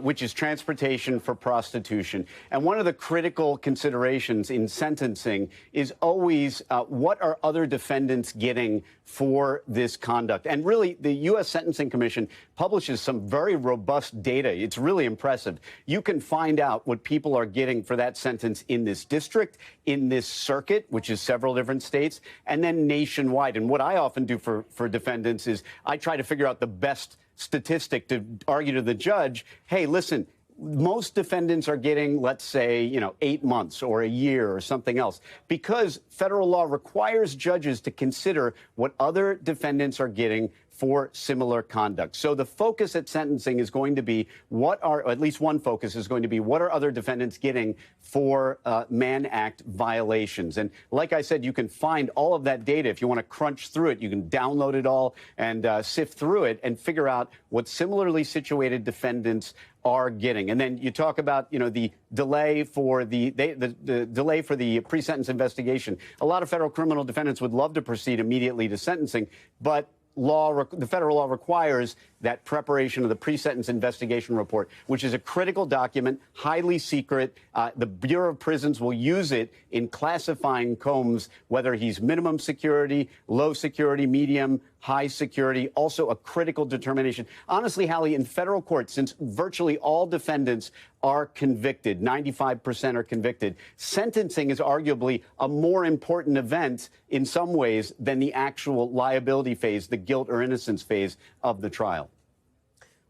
which is transportation for prostitution. And one of the critical considerations in sentencing is always what are other defendants getting for this conduct? And really, the U.S. Sentencing Commission publishes some very robust data. It's really impressive. You can find out what people are getting for that sentence in this district, in this circuit, which is several different states, and then nationwide. And what I often do for defendants is I try to figure out the best statistic to argue to the judge, hey, listen, most defendants are getting, let's say, 8 months or a year or something else, because federal law requires judges to consider what other defendants are getting for similar conduct. So the focus at sentencing is going to be or at least one focus is going to be, what are other defendants getting for Mann Act violations? And like I said, you can find all of that data. If you want to crunch through it, you can download it all and sift through it and figure out what similarly situated defendants are getting. And then you talk about, the delay for the delay for the pre-sentence investigation. A lot of federal criminal defendants would love to proceed immediately to sentencing, but the federal law requires that preparation of the pre-sentence investigation report, which is a critical document, highly secret. The Bureau of Prisons will use it in classifying Combs, whether he's minimum security, low security, medium, high security, also a critical determination. Honestly, Hallie, in federal court, since virtually all defendants are convicted, 95% are convicted, sentencing is arguably a more important event in some ways than the actual liability phase, the guilt or innocence phase of the trial.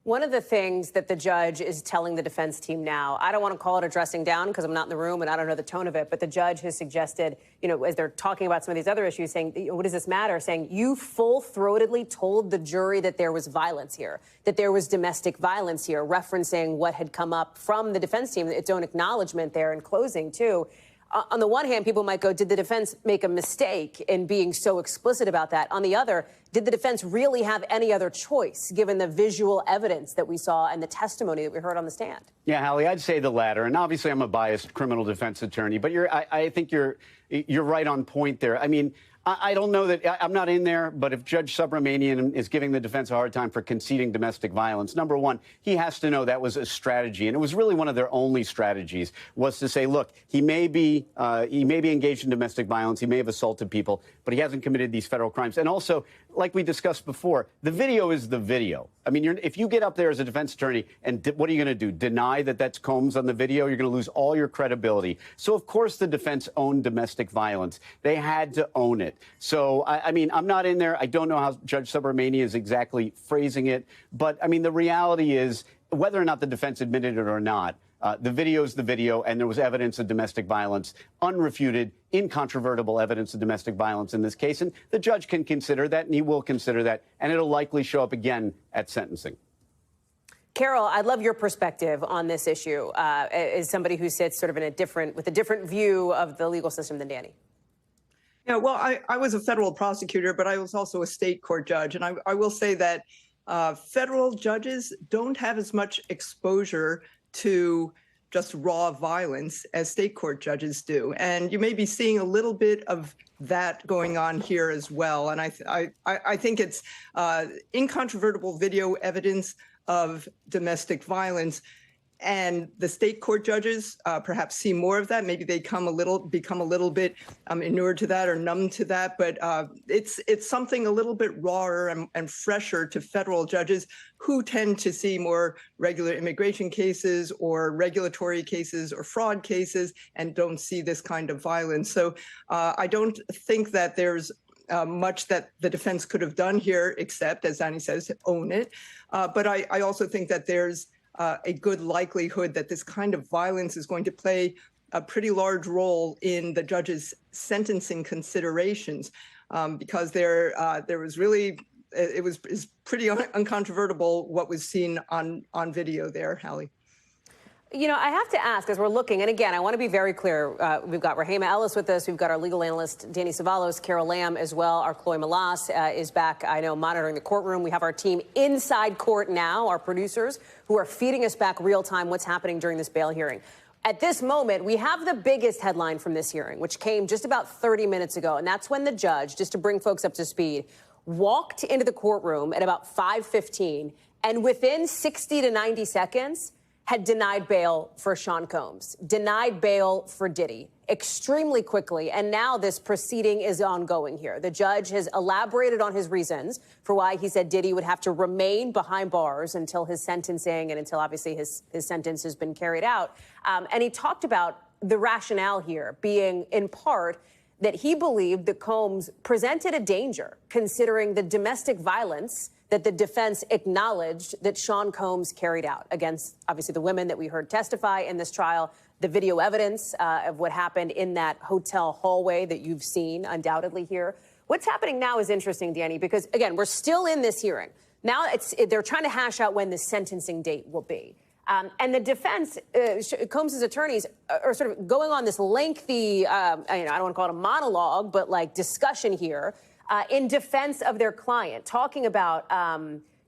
One of the things that the judge is telling the defense team now, I don't want to call it a dressing down because I'm not in the room and I don't know the tone of it, but the judge has suggested, as they're talking about some of these other issues, saying, what does this matter? Saying, you full-throatedly told the jury that there was violence here, that there was domestic violence here, referencing what had come up from the defense team, its own acknowledgement there in closing, too. On the one hand, people might go, did the defense make a mistake in being so explicit about that? On the other, did the defense really have any other choice, given the visual evidence that we saw and the testimony that we heard on the stand? Yeah, Hallie, I'd say the latter. And obviously, I'm a biased criminal defense attorney, but I think you're right on point there. I mean, I don't know that I'm not in there, but if Judge Subramanian is giving the defense a hard time for conceding domestic violence, number one, he has to know that was a strategy. And it was really one of their only strategies, was to say, look, he may be engaged in domestic violence. He may have assaulted people, but he hasn't committed these federal crimes. And also, like we discussed before, the video is the video. I mean, if you get up there as a defense attorney and what are you going to do? Deny that that's Combs on the video? You're going to lose all your credibility. So, of course, the defense owned domestic violence. They had to own it. So, I mean, I'm not in there. I don't know how Judge Subramanian is exactly phrasing it. But, I mean, the reality is, whether or not the defense admitted it or not, the video is the video, and there was evidence of domestic violence, unrefuted, incontrovertible evidence of domestic violence in this case. And the judge can consider that, and he will consider that, and it'll likely show up again at sentencing. Carol, I'd love your perspective on this issue as somebody who sits sort of with a different view of the legal system than Danny. Yeah, well, I was a federal prosecutor, but I was also a state court judge. And I will say that federal judges don't have as much exposure to just raw violence as state court judges do. And you may be seeing a little bit of that going on here as well. And I think it's incontrovertible video evidence of domestic violence. And the state court judges perhaps see more of that. Maybe they become a little bit inured to that or numb to that. But it's something a little bit rawer and fresher to federal judges who tend to see more regular immigration cases or regulatory cases or fraud cases and don't see this kind of violence. So I don't think that there's much that the defense could have done here, except, as Danny says, own it. But I also think that there's a good likelihood that this kind of violence is going to play a pretty large role in the judge's sentencing considerations, because there was really, it's pretty uncontrovertible what was seen on video there, Hallie. I have to ask, as we're looking, and again, I want to be very clear. We've got Rahima Ellis with us. We've got our legal analyst, Danny Savalos, Carol Lamb as well. Our Chloe Malas is back, I know, monitoring the courtroom. We have our team inside court now, our producers, who are feeding us back real time what's happening during this bail hearing. At this moment, we have the biggest headline from this hearing, which came just about 30 minutes ago. And that's when the judge, just to bring folks up to speed, walked into the courtroom at about 5:15 and within 60 to 90 seconds had denied bail for Sean Combs, denied bail for Diddy extremely quickly. And now this proceeding is ongoing here. The judge has elaborated on his reasons for why he said Diddy would have to remain behind bars until his sentencing and until obviously his sentence has been carried out. And he talked about the rationale here being in part that he believed that Combs presented a danger considering the domestic violence that the defense acknowledged that Sean Combs carried out against, obviously, the women that we heard testify in this trial, the video evidence of what happened in that hotel hallway that you've seen undoubtedly here. What's happening now is interesting, Danny, because, again, we're still in this hearing. Now they're trying to hash out when the sentencing date will be. And the defense, Combs' attorneys, are sort of going on this lengthy, I don't want to call it a monologue, but like discussion here in defense of their client, talking about,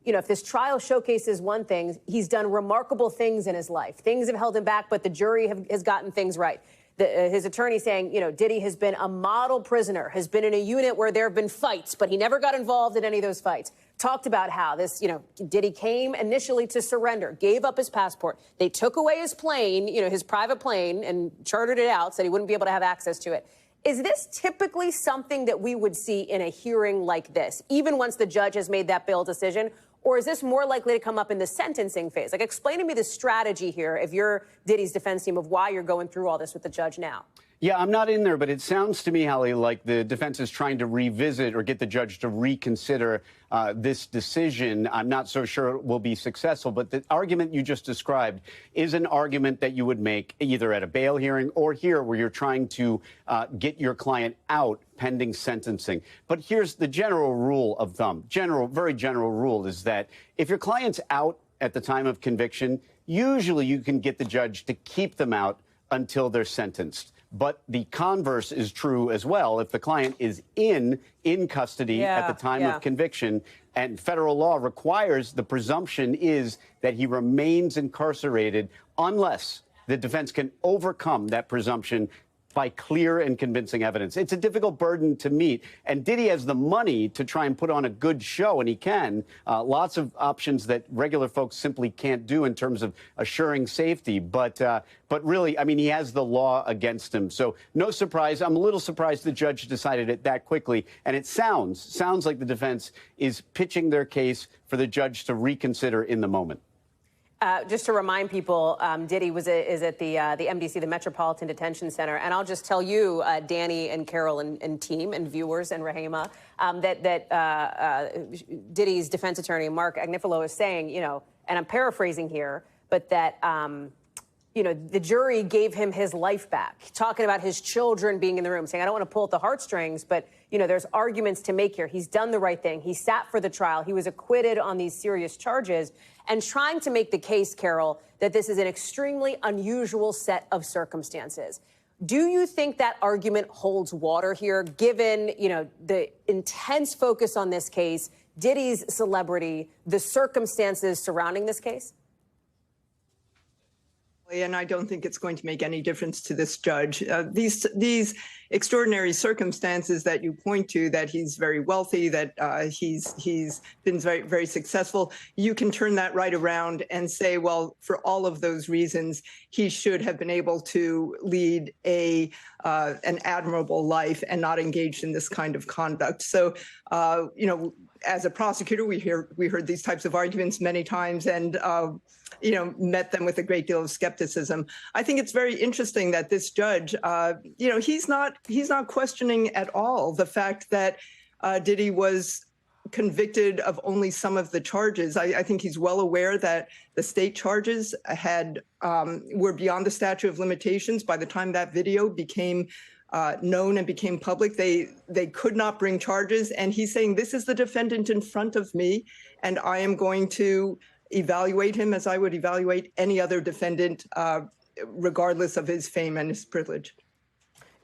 if this trial showcases one thing, he's done remarkable things in his life. Things have held him back, but the jury has gotten things right. His attorney saying, Diddy has been a model prisoner, has been in a unit where there have been fights, but he never got involved in any of those fights. Talked about how this, Diddy came initially to surrender, gave up his passport. They took away his plane, his private plane, and chartered it out, said he wouldn't be able to have access to it. Is this typically something that we would see in a hearing like this, even once the judge has made that bail decision? Or is this more likely to come up in the sentencing phase? Like, explain to me the strategy here, if you're Diddy's defense team, of why you're going through all this with the judge now. Yeah, I'm not in there, but it sounds to me, Hallie, like the defense is trying to revisit or get the judge to reconsider this decision. I'm not so sure it will be successful, but the argument you just described is an argument that you would make either at a bail hearing or here, where you're trying to get your client out pending sentencing. But here's the general rule of thumb, very general rule, is that if your client's out at the time of conviction, usually you can get the judge to keep them out until they're sentenced. But the converse is true as well. If the client is in custody at the time of conviction, and federal law requires, the presumption is that he remains incarcerated unless the defense can overcome that presumption by clear and convincing evidence. It's a difficult burden to meet. And Diddy has the money to try and put on a good show, and he can. Lots of options that regular folks simply can't do in terms of assuring safety. But really, I mean, he has the law against him. So no surprise. I'm a little surprised the judge decided it that quickly. And it sounds like the defense is pitching their case for the judge to reconsider in the moment. Just to remind people, Diddy is at the MDC, the Metropolitan Detention Center. And I'll just tell you, Danny and Carol and team and viewers and Rahima, that Diddy's defense attorney, Mark Agnifilo, is saying, and I'm paraphrasing here, but that, the jury gave him his life back, talking about his children being in the room, saying, I don't want to pull at the heartstrings, but, there's arguments to make here. He's done the right thing. He sat for the trial. He was acquitted on these serious charges, and trying to make the case, Carol, that this is an extremely unusual set of circumstances. Do you think that argument holds water here, given, the intense focus on this case, Diddy's celebrity, the circumstances surrounding this case? And I don't think it's going to make any difference to this judge. These extraordinary circumstances that you point to, that he's very wealthy, that he's been very, very successful, you can turn that right around and say, well, for all of those reasons, he should have been able to lead an admirable life and not engaged in this kind of conduct. So, as a prosecutor, we heard these types of arguments many times, and met them with a great deal of skepticism. I think it's very interesting that this judge, he's not questioning at all the fact that Diddy was convicted of only some of the charges. I think he's well aware that the state charges were beyond the statute of limitations by the time that video became known and became public. They could not bring charges, and he's saying, this is the defendant in front of me, and I am going to evaluate him as I would evaluate any other defendant, regardless of his fame and his privilege.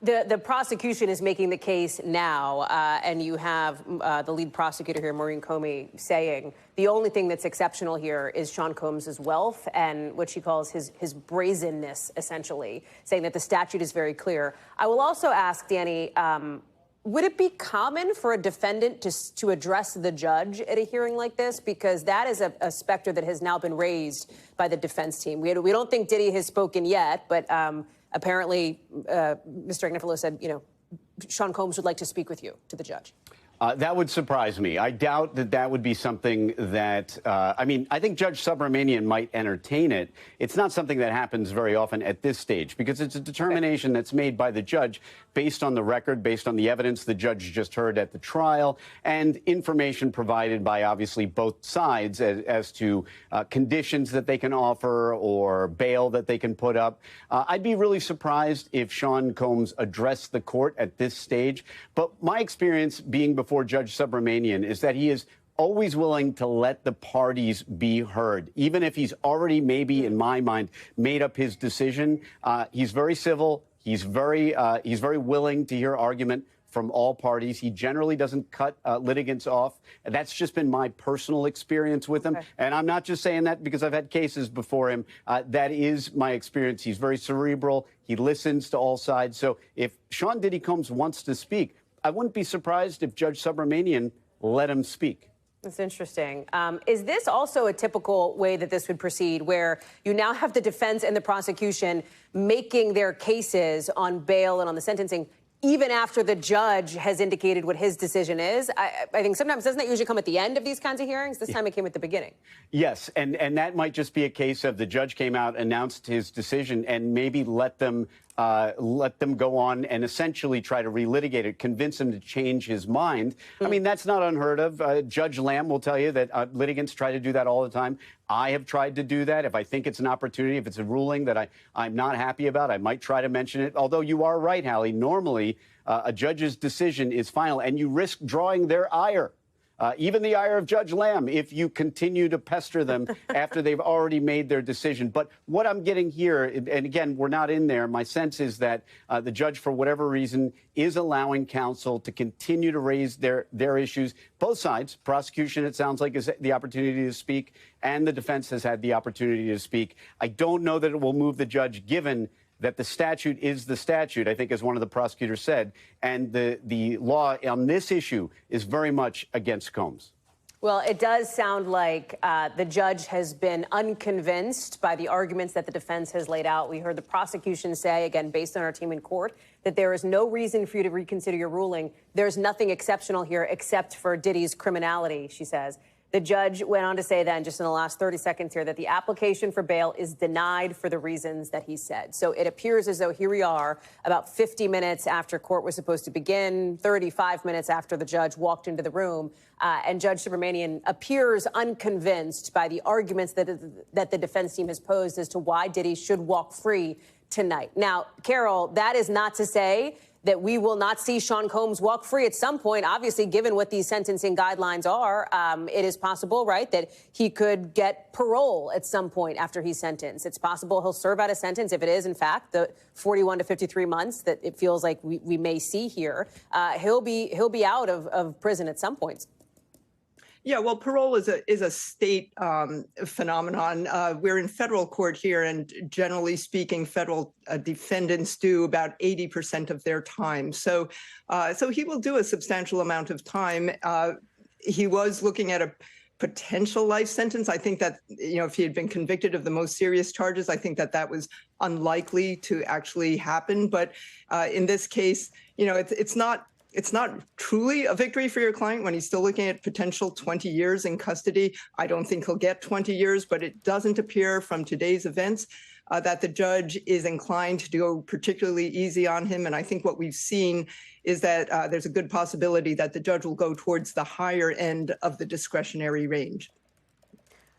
The prosecution is making the case now, and you have the lead prosecutor here, Maureen Comey, saying the only thing that's exceptional here is Sean Combs' wealth and what she calls his brazenness, essentially, saying that the statute is very clear. I will also ask, Danny, Would it be common for a defendant to address the judge at a hearing like this? Because that is a specter that has now been raised by the defense team. We don't think Diddy has spoken yet, but apparently Mr. Agnifilo said, Sean Combs would like to speak with you, to the judge. That would surprise me. I doubt that would be something that, I think Judge Subramanian might entertain it. It's not something that happens very often at this stage because it's a determination that's made by the judge based on the record, based on the evidence the judge just heard at the trial, and information provided by obviously both sides as to conditions that they can offer or bail that they can put up. I'd be really surprised if Sean Combs addressed the court at this stage. But my experience being before Judge Subramanian is that he is always willing to let the parties be heard, even if he's already maybe, in my mind, made up his decision. He's very civil. He's very willing to hear argument from all parties. He generally doesn't cut litigants off. And that's just been my personal experience with him. And I'm not just saying that because I've had cases before him. That is my experience. He's very cerebral. He listens to all sides. So if Sean Diddy Combs wants to speak, I wouldn't be surprised if Judge Subramanian let him speak. That's interesting. Is this also a typical way that this would proceed, where you now have the defense and the prosecution making their cases on bail and on the sentencing, even after the judge has indicated what his decision is? I think sometimes, doesn't that usually come at the end of these kinds of hearings? This time it came at the beginning. Yes, and that might just be a case of the judge came out, announced his decision, and maybe let them go on and essentially try to relitigate it, convince him to change his mind. I mean, that's not unheard of. Judge Lamb will tell you that litigants try to do that all the time. I have tried to do that. If I think it's an opportunity, if it's a ruling that I'm not happy about, I might try to mention it. Although you are right, Hallie, normally a judge's decision is final, and you risk drawing their ire. Even the ire of Judge Lamb, if you continue to pester them after they've already made their decision. But what I'm getting here, and again, we're not in there, my sense is that the judge, for whatever reason, is allowing counsel to continue to raise their issues. Both sides, prosecution, it sounds like, is the opportunity to speak, and the defense has had the opportunity to speak. I don't know that it will move the judge, given that the statute is the statute, I think, as one of the prosecutors said, and the law on this issue is very much against Combs. Well, it does sound like the judge has been unconvinced by the arguments that the defense has laid out. We heard the prosecution say, again, based on our team in court, that there is no reason for you to reconsider your ruling. There's nothing exceptional here except for Diddy's criminality, she says. The judge went on to say then, just in the last 30 seconds here, that the application for bail is denied for the reasons that he said. So it appears as though here we are, about 50 minutes after court was supposed to begin, 35 minutes after the judge walked into the room, and Judge Subramanian appears unconvinced by the arguments that the defense team has posed as to why Diddy should walk free tonight. Now, Carol, that is not to say that we will not see Sean Combs walk free at some point. Obviously, given what these sentencing guidelines are, it is possible, right, that he could get parole at some point after he's sentenced. It's possible he'll serve out a sentence if it is, in fact, the 41 to 53 months that it feels like we may see here. He'll be out of prison at some point. Yeah, well, parole is a state phenomenon. We're in federal court here, and generally speaking, federal defendants do about 80% of their time. So he will do a substantial amount of time. He was looking at a potential life sentence. I think that, if he had been convicted of the most serious charges, I think that was unlikely to actually happen. But in this case, it's not truly a victory for your client when he's still looking at potential 20 years in custody. I don't think he'll get 20 years, but it doesn't appear from today's events that the judge is inclined to go particularly easy on him. And I think what we've seen is that there's a good possibility that the judge will go towards the higher end of the discretionary range.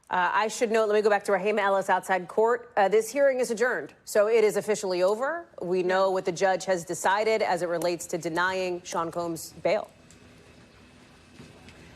I should note, let me go back to Rahima Ellis outside court. This hearing is adjourned, so it is officially over. We know what the judge has decided as it relates to denying Sean Combs bail.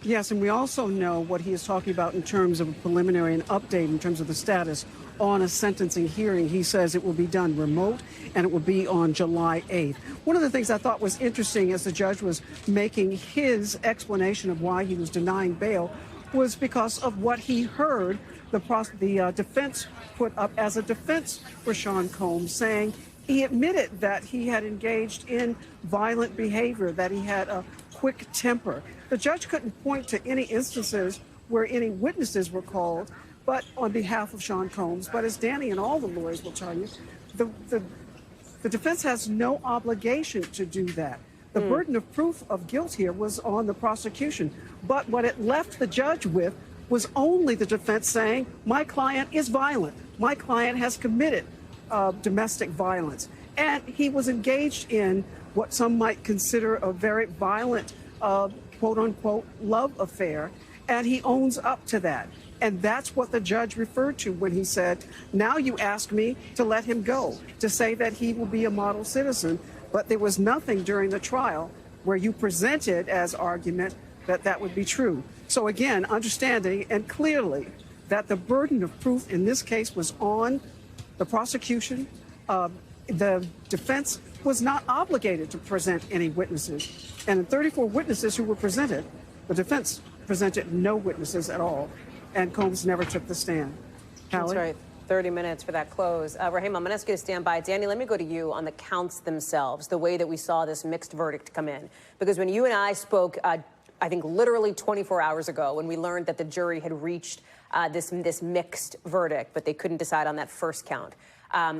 Yes, and we also know what he is talking about in terms of a preliminary and update in terms of the status on a sentencing hearing. He says it will be done remote and it will be on July 8th. One of the things I thought was interesting as the judge was making his explanation of why he was denying bail was because of what he heard the defense put up as a defense for Sean Combs, saying He admitted that he had engaged in violent behavior, that he had a quick temper. The judge couldn't point to any instances where any witnesses were called, but on behalf of Sean Combs. But as Danny and all the lawyers will tell you, the defense has no obligation to do that. The burden of proof of guilt here was on the prosecution. But what it left the judge with was only the defense saying, my client is violent. My client has committed domestic violence. And he was engaged in what some might consider a very violent, quote unquote, love affair. And he owns up to that. And that's what the judge referred to when he said, now you ask me to let him go, to say that he will be a model citizen. But there was nothing during the trial where you presented as argument that that would be true. So again, understanding and clearly that the burden of proof in this case was on the prosecution. The defense was not obligated to present any witnesses. And the 34 witnesses who were presented, the defense presented no witnesses at all. And Combs never took the stand. Hallie? That's right. 30 minutes for that close. Rahim, I'm going to ask you to stand by. Danny, let me go to you on the counts themselves, the way that we saw this mixed verdict come in. Because when you and I spoke, I think literally 24 hours ago, when we learned that the jury had reached this mixed verdict, but they couldn't decide on that first count.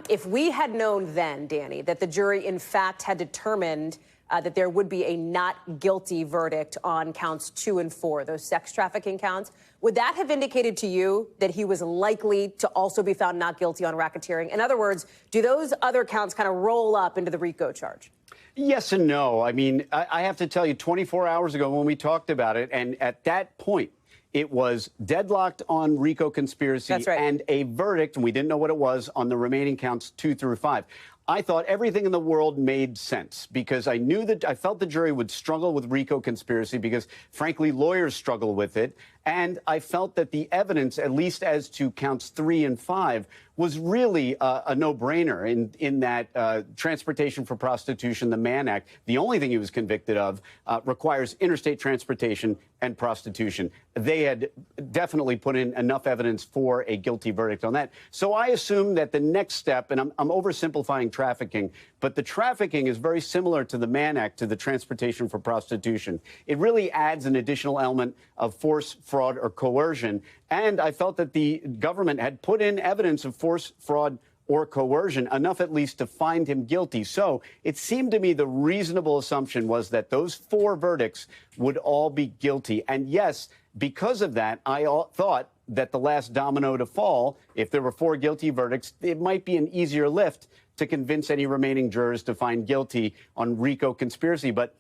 If we had known then, Danny, that the jury in fact had determined that there would be a not guilty verdict on counts 2 and 4, those sex trafficking counts, would that have indicated to you that he was likely to also be found not guilty on racketeering? In other words, do those other counts kind of roll up into the RICO charge? Yes and no. I mean, I have to tell you, 24 hours ago when we talked about it, and at that point, it was deadlocked on RICO conspiracy. That's right. And a verdict, and we didn't know what it was, on the remaining counts 2 through 5. I thought everything in the world made sense because I knew that I felt the jury would struggle with RICO conspiracy because, frankly, lawyers struggle with it. And I felt that the evidence, at least as to counts 3 and 5, was really a no-brainer in that transportation for prostitution, the Mann Act, the only thing he was convicted of, requires interstate transportation and prostitution. They had definitely put in enough evidence for a guilty verdict on that. So I assume that the next step, and I'm oversimplifying trafficking, but the trafficking is very similar to the Mann Act, to the transportation for prostitution. It really adds an additional element of force, fraud, or coercion. And I felt that the government had put in evidence of force, fraud, or coercion, enough at least to find him guilty. So it seemed to me the reasonable assumption was that those 4 verdicts would all be guilty. And yes, because of that, I thought that the last domino to fall, if there were 4 guilty verdicts, it might be an easier lift to convince any remaining jurors to find guilty on RICO conspiracy. But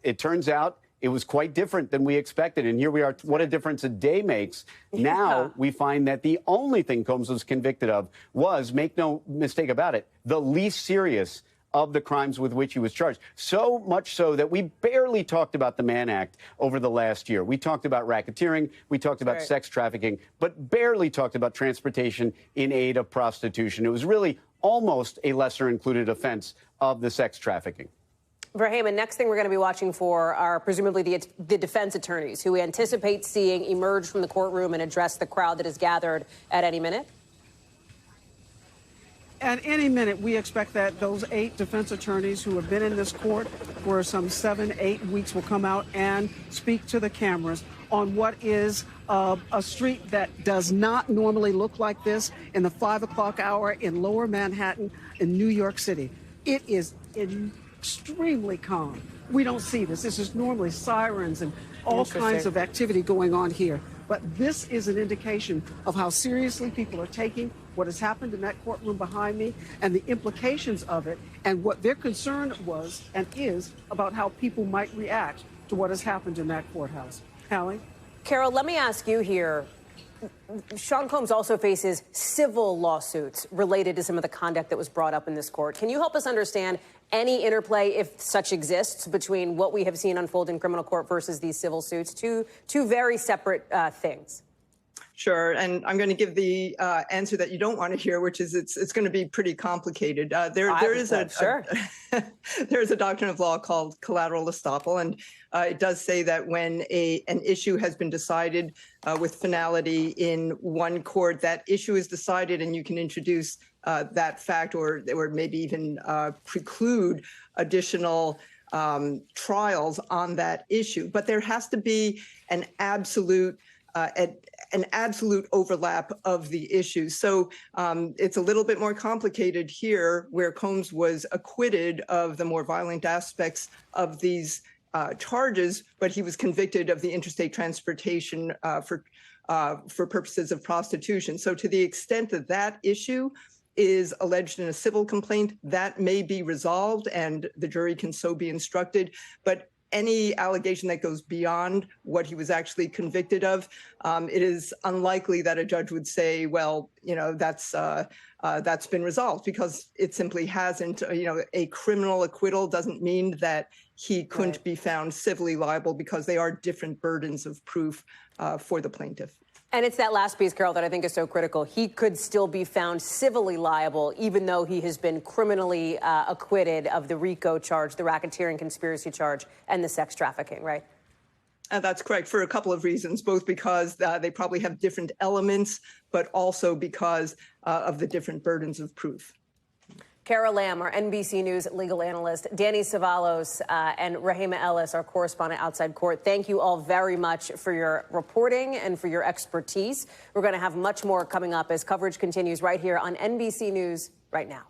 it turns out it was quite different than we expected. And here we are. What a difference a day makes. Now we find that the only thing Combs was convicted of was, make no mistake about it, the least serious of the crimes with which he was charged. So much so that we barely talked about the Mann Act over the last year. We talked about racketeering, we talked about sex trafficking, but barely talked about transportation in aid of prostitution. It was really almost a lesser included offense of the sex trafficking. Rahim, and next thing we're going to be watching for are presumably the defense attorneys who we anticipate seeing emerge from the courtroom and address the crowd that is gathered at any minute. At any minute, we expect that those 8 defense attorneys who have been in this court for some 7-8 weeks will come out and speak to the cameras on what is a street that does not normally look like this in the 5 o'clock hour in Lower Manhattan in New York City. It is extremely calm. We don't see this. This is normally sirens and all kinds of activity going on here. But this is an indication of how seriously people are taking what has happened in that courtroom behind me and the implications of it and what their concern was and is about how people might react to what has happened in that courthouse. Hallie? Carol, let me ask you here. Sean Combs also faces civil lawsuits related to some of the conduct that was brought up in this court. Can you help us understand any interplay, if such exists, between what we have seen unfold in criminal court versus these civil suits? Two very separate things. Sure, and I'm going to give the answer that you don't want to hear, which is it's going to be pretty complicated. There is a doctrine of law called collateral estoppel, and it does say that when an issue has been decided with finality in one court, that issue is decided, and you can introduce that fact or maybe even preclude additional trials on that issue. But there has to be an absolute overlap of the issues. So it's a little bit more complicated here, where Combs was acquitted of the more violent aspects of these charges, but he was convicted of the interstate transportation for purposes of prostitution. So to the extent that that issue is alleged in a civil complaint, that may be resolved and the jury can so be instructed. But any allegation that goes beyond what he was actually convicted of, it is unlikely that a judge would say, well, that's been resolved, because it simply hasn't. A criminal acquittal doesn't mean that he couldn't be found civilly liable, because they are different burdens of proof for the plaintiff. And it's that last piece, Carol, that I think is so critical. He could still be found civilly liable, even though he has been criminally acquitted of the RICO charge, the racketeering conspiracy charge, and the sex trafficking, right? That's correct, for a couple of reasons, both because they probably have different elements, but also because of the different burdens of proof. Kara Lamb, our NBC News legal analyst, Danny Savalos, and Rahima Ellis, our correspondent outside court. Thank you all very much for your reporting and for your expertise. We're going to have much more coming up as coverage continues right here on NBC News right now.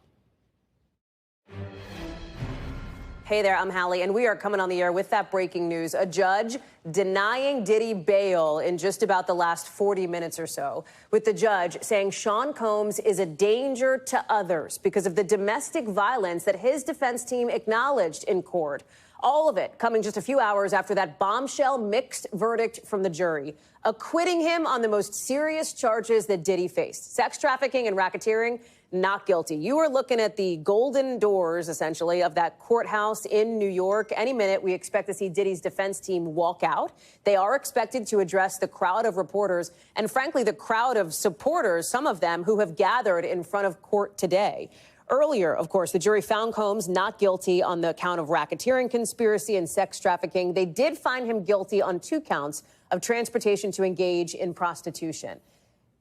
Hey there, I'm Hallie, and we are coming on the air with that breaking news. A judge denying Diddy bail in just about the last 40 minutes or so, with the judge saying Sean Combs is a danger to others because of the domestic violence that his defense team acknowledged in court. All of it coming just a few hours after that bombshell mixed verdict from the jury, acquitting him on the most serious charges that Diddy faced: sex trafficking and racketeering. Not guilty. You are looking at the golden doors, essentially, of that courthouse in New York. Any minute, we expect to see Diddy's defense team walk out. They are expected to address the crowd of reporters and, frankly, the crowd of supporters, some of them who have gathered in front of court today. Earlier, of course, the jury found Combs not guilty on the count of racketeering conspiracy and sex trafficking. They did find him guilty on 2 counts of transportation to engage in prostitution.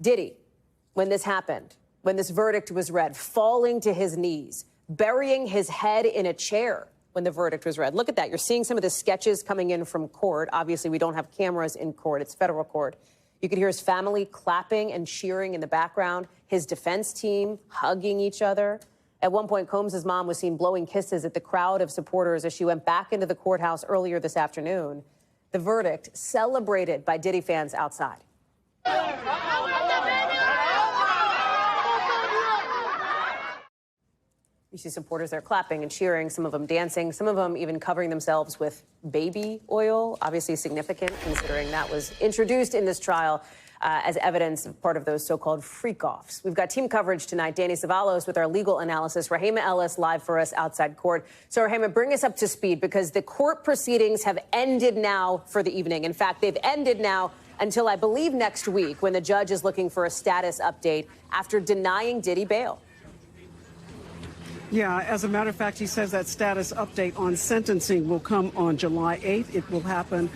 Diddy, when this happened, when this verdict was read, falling to his knees, burying his head in a chair when the verdict was read. Look at that. You're seeing some of the sketches coming in from court. Obviously, we don't have cameras in court. It's federal court. You could hear his family clapping and cheering in the background, his defense team hugging each other. At one point, Combs' mom was seen blowing kisses at the crowd of supporters as she went back into the courthouse earlier this afternoon. The verdict celebrated by Diddy fans outside. You see supporters there clapping and cheering, some of them dancing, some of them even covering themselves with baby oil, obviously significant considering that was introduced in this trial as evidence of part of those so-called freak-offs. We've got team coverage tonight. Danny Savalos with our legal analysis, Rahima Ellis live for us outside court. So, Rahima, bring us up to speed, because the court proceedings have ended now for the evening. In fact, they've ended now until, I believe, next week, when the judge is looking for a status update after denying Diddy bail. Yeah, as a matter of fact, he says that status update on sentencing will come on July 8th. It will happen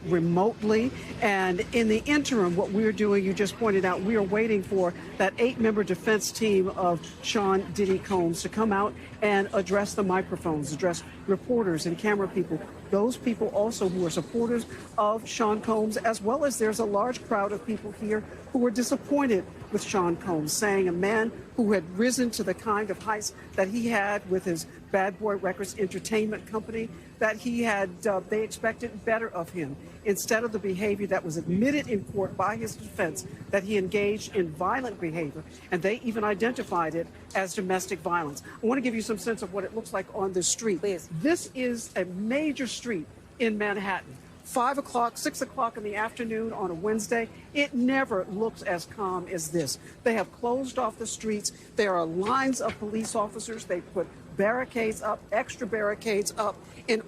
remotely. And in the interim, what we're doing, you just pointed out, we are waiting for that 8-member defense team of Sean Diddy Combs to come out and address the microphones, address reporters and camera people, those people also who are supporters of Sean Combs, as well as there's a large crowd of people here who were disappointed with Sean Combs, saying a man who had risen to the kind of heights that he had with his Bad Boy Records entertainment company, that he had, they expected better of him. Instead of the behavior that was admitted in court by his defense, that he engaged in violent behavior, and they even identified it as domestic violence. I want to give you some sense of what it looks like on this street. Please. This is a major street in Manhattan. 5 o'clock, 6 o'clock in the afternoon on a Wednesday, it never looks as calm as this. They have closed off the streets. There are lines of police officers. They put barricades up, extra barricades up, in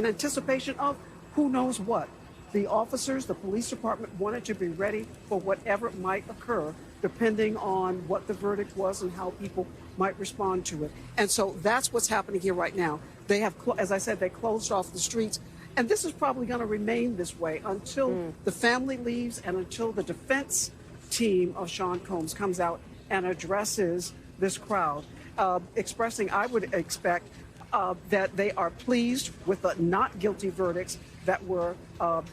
anticipation of who knows what. the officers, the police department wanted to be ready for whatever might occur, depending on what the verdict was and how people might respond to it. And so that's what's happening here right now. They have, as I said, they closed off the streets. And this is probably going to remain this way until the family leaves and until the defense team of Sean Combs comes out and addresses this crowd, expressing, I would expect, that they are pleased with the not guilty verdicts that were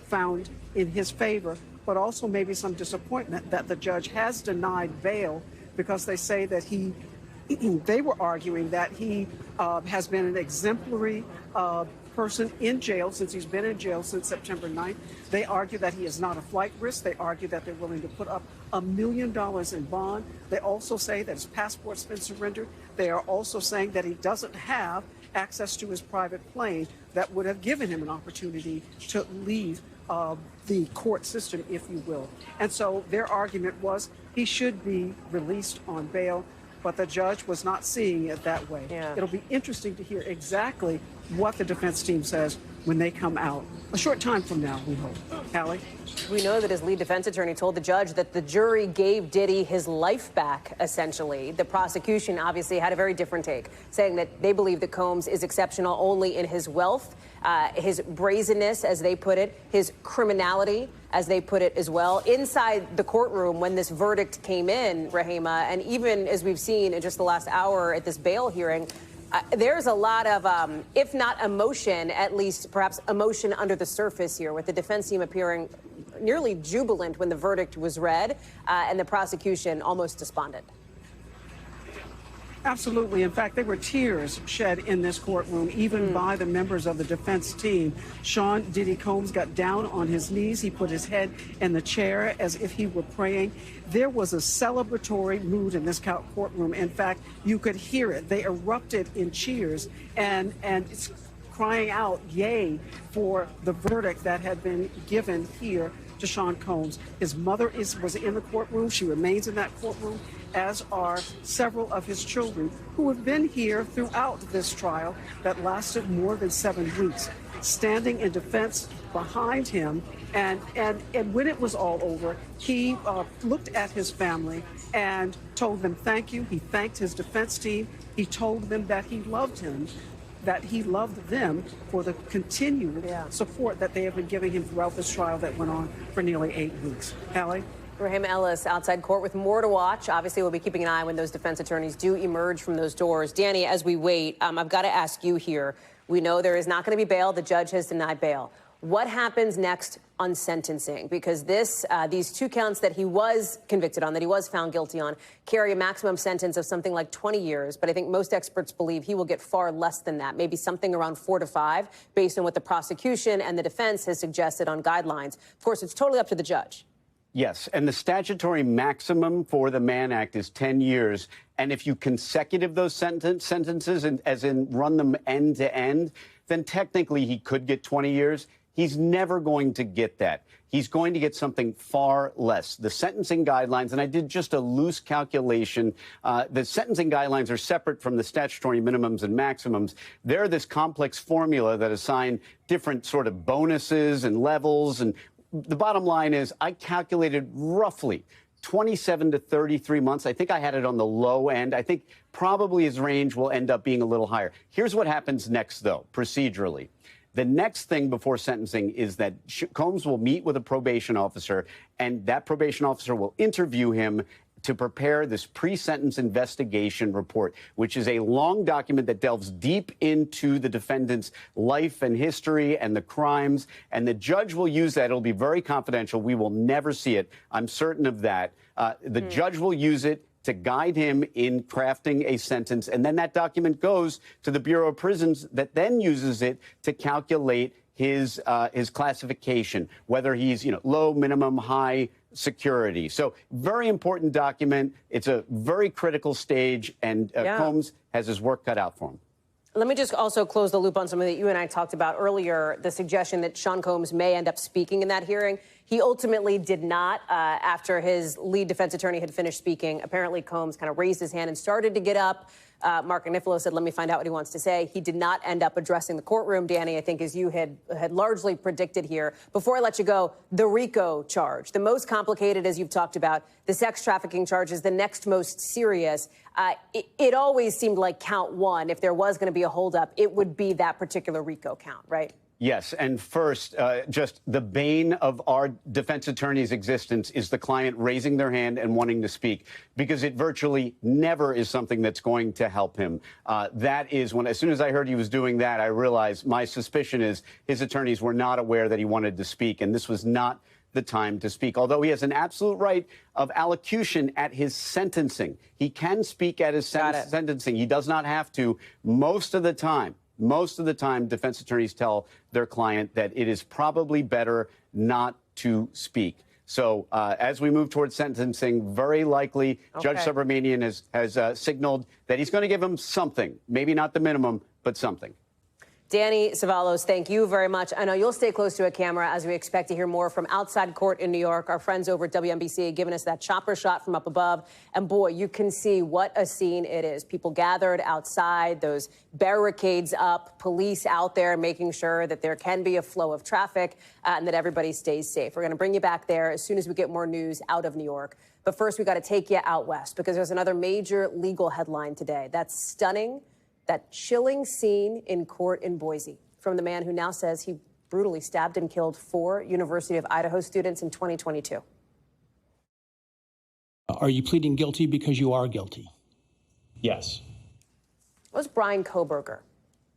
found in his favor, but also maybe some disappointment that the judge has denied bail because they say that they were arguing that he has been an exemplary person in jail since he's been in jail since September 9th. They argue that he is not a flight risk. They argue that they're willing to put up $1 million in bond. They also say that his passport's been surrendered. They are also saying that he doesn't have access to his private plane that would have given him an opportunity to leave the court system, if you will. And so their argument was he should be released on bail, but the judge was not seeing it that way. Yeah. It'll be interesting to hear exactly what the defense team says when they come out. A short time from now, we hope. Hallie? We know that his lead defense attorney told the judge that the jury gave Diddy his life back, essentially. The prosecution obviously had a very different take, saying that they believe that Combs is exceptional only in his wealth, his brazenness, as they put it, his criminality, as they put it as well. Inside the courtroom, when this verdict came in, Rahima, and even as we've seen in just the last hour at this bail hearing, there's a lot of, if not emotion, at least perhaps emotion under the surface here, with the defense team appearing nearly jubilant when the verdict was read, and the prosecution almost despondent. Absolutely. In fact, there were tears shed in this courtroom, even by the members of the defense team. Sean Diddy Combs got down on his knees. He put his head in the chair as if he were praying. There was a celebratory mood in this courtroom. In fact, you could hear it. They erupted in cheers and it's crying out, yay, for the verdict that had been given here to Sean Combs. His mother was in the courtroom. She remains in that courtroom, as are several of his children who have been here throughout this trial that lasted more than 7 weeks, standing in defense behind him. And when it was all over, he looked at his family and told them thank you. He thanked his defense team. He told them that he loved him, that he loved them for the continued support that they have been giving him throughout this trial that went on for nearly 8 weeks. Hallie? Rahima Ellis outside court with more to watch. Obviously, we'll be keeping an eye when those defense attorneys do emerge from those doors. Danny, as we wait, I've got to ask you here. We know there is not going to be bail. The judge has denied bail. What happens next on sentencing? Because these 2 counts that he was convicted on, that he was found guilty on, carry a maximum sentence of something like 20 years. But I think most experts believe he will get far less than that, maybe something around 4 to 5, based on what the prosecution and the defense has suggested on guidelines. Of course, it's totally up to the judge. Yes, and the statutory maximum for the Mann Act is 10 years. And if you consecutive those sentences, as in run them end to end, then technically he could get 20 years. He's never going to get that. He's going to get something far less. The sentencing guidelines, and I did just a loose calculation, the sentencing guidelines are separate from the statutory minimums and maximums. They're this complex formula that assign different sort of bonuses and levels. And the bottom line is I calculated roughly 27 to 33 months. I think I had it on the low end. I think probably his range will end up being a little higher. Here's what happens next, though, procedurally. The next thing before sentencing is that Combs will meet with a probation officer, and that probation officer will interview him to prepare this pre-sentence investigation report, which is a long document that delves deep into the defendant's life and history and the crimes. And the judge will use that. It'll be very confidential. We will never see it. I'm certain of that. The judge will use it to guide him in crafting a sentence. And then that document goes to the Bureau of Prisons that then uses it to calculate his classification, whether he's, low, minimum, high security. So very important document. It's a very critical stage, and Combs has his work cut out for him. Let me just also close the loop on something that you and I talked about earlier, the suggestion that Sean Combs may end up speaking in that hearing. He ultimately did not. After his lead defense attorney had finished speaking, apparently Combs kind of raised his hand and started to get up. Mark Agnifilo said, let me find out what he wants to say. He did not end up addressing the courtroom, Danny, I think, as you had largely predicted here. Before I let you go, the RICO charge, the most complicated, as you've talked about, the sex trafficking charge is the next most serious. It always seemed like count one, if there was going to be a holdup, it would be that particular RICO count, right? Yes. And first, just the bane of our defense attorney's existence is the client raising their hand and wanting to speak, because it virtually never is something that's going to help him. That is when, as soon as I heard he was doing that, I realized my suspicion is his attorneys were not aware that he wanted to speak. And this was not the time to speak, although he has an absolute right of allocution at his sentencing. He can speak at his sentencing. He does not have to most of the time. Most of the time, defense attorneys tell their client that it is probably better not to speak. So as we move towards sentencing, very likely Judge Subramanian has signaled that he's going to give him something, maybe not the minimum, but something. Danny Cevallos, thank you very much. I know you'll stay close to a camera as we expect to hear more from outside court in New York. Our friends over at WNBC giving us that chopper shot from up above. And boy, you can see what a scene it is. People gathered outside, those barricades up, police out there making sure that there can be a flow of traffic and that everybody stays safe. We're going to bring you back there as soon as we get more news out of New York. But first, we got to take you out west because there's another major legal headline today. That's stunning. That chilling scene in court in Boise from the man who now says he brutally stabbed and killed 4 University of Idaho students in 2022. Are you pleading guilty because you are guilty? Yes. That was Bryan Kohberger,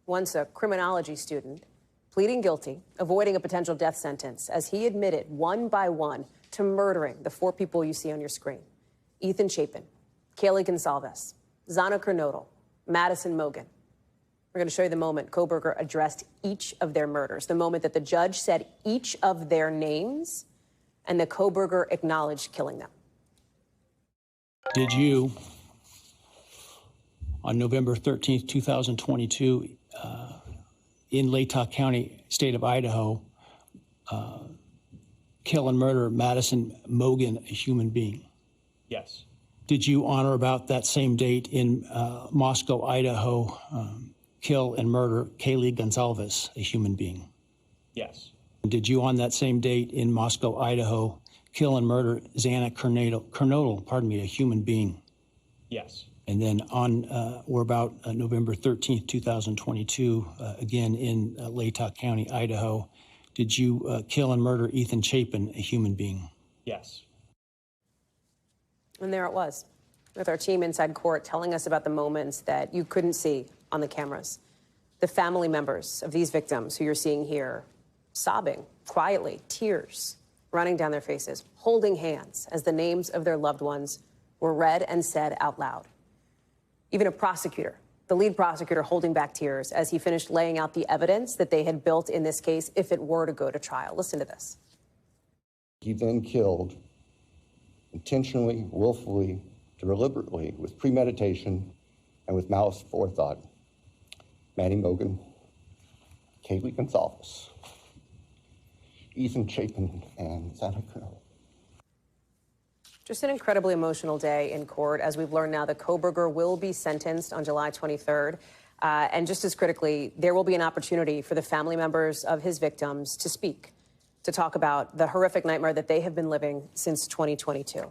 once a criminology student, pleading guilty, avoiding a potential death sentence, as he admitted one by one to murdering the 4 people you see on your screen. Ethan Chapin, Kaylee Gonsalves, Zana Kernodle, Madison Mogen. We're going to show you the moment Kohberger addressed each of their murders, the moment that the judge said each of their names and that Kohberger acknowledged killing them. Did you, on November 13th, 2022, in Latah County, state of Idaho, kill and murder Madison Mogen, a human being? Yes. Did you, on or about that same date in Moscow, Idaho, kill and murder Kaylee Gonsalves, a human being? Yes. Did you, on that same date in Moscow, Idaho, kill and murder Zana Kernodle, a human being? Yes. And then on or about November 13th, 2022, again in Latah County, Idaho, did you kill and murder Ethan Chapin, a human being? Yes. And there it was, with our team inside court telling us about the moments that you couldn't see on the cameras. The family members of these victims who you're seeing here, sobbing quietly, tears running down their faces, holding hands as the names of their loved ones were read and said out loud. Even a prosecutor, the lead prosecutor, holding back tears as he finished laying out the evidence that they had built in this case if it were to go to trial. Listen to this. He then killed intentionally, willfully, deliberately, with premeditation and with malice forethought, Maddie Mogen, Kaylee Gonsalves, Ethan Chapin, and Zana Kernodle. Just an incredibly emotional day in court, as we've learned now that Kohberger will be sentenced on July 23rd. And just as critically, there will be an opportunity for the family members of his victims to speak, to talk about the horrific nightmare that they have been living since 2022.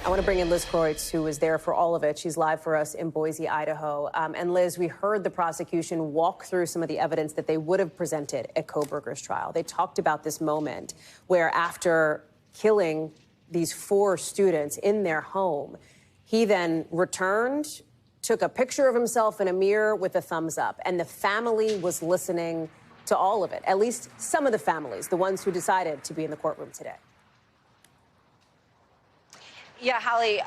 I want to bring in Liz Kreutz, who was there for all of it. She's live for us in Boise, Idaho. And Liz, we heard the prosecution walk through some of the evidence that they would have presented at Kohberger's trial. They talked about this moment where after killing these 4 students in their home, he then returned, took a picture of himself in a mirror with a thumbs up, and the family was listening to all of it, at least some of the families, the ones who decided to be in the courtroom today. Yeah, Hallie,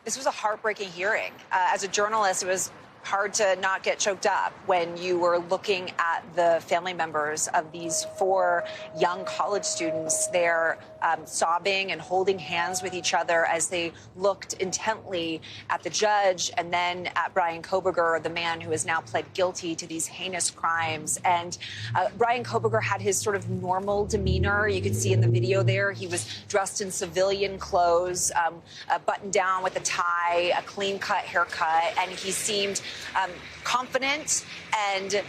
this was a heartbreaking hearing. As a journalist, it was hard to not get choked up when you were looking at the family members of these 4 young college students. They're sobbing and holding hands with each other as they looked intently at the judge and then at Bryan Kohberger, the man who has now pled guilty to these heinous crimes. And Bryan Kohberger had his sort of normal demeanor. You could see in the video there, he was dressed in civilian clothes, buttoned down with a tie, a clean-cut haircut, and he seemed confident and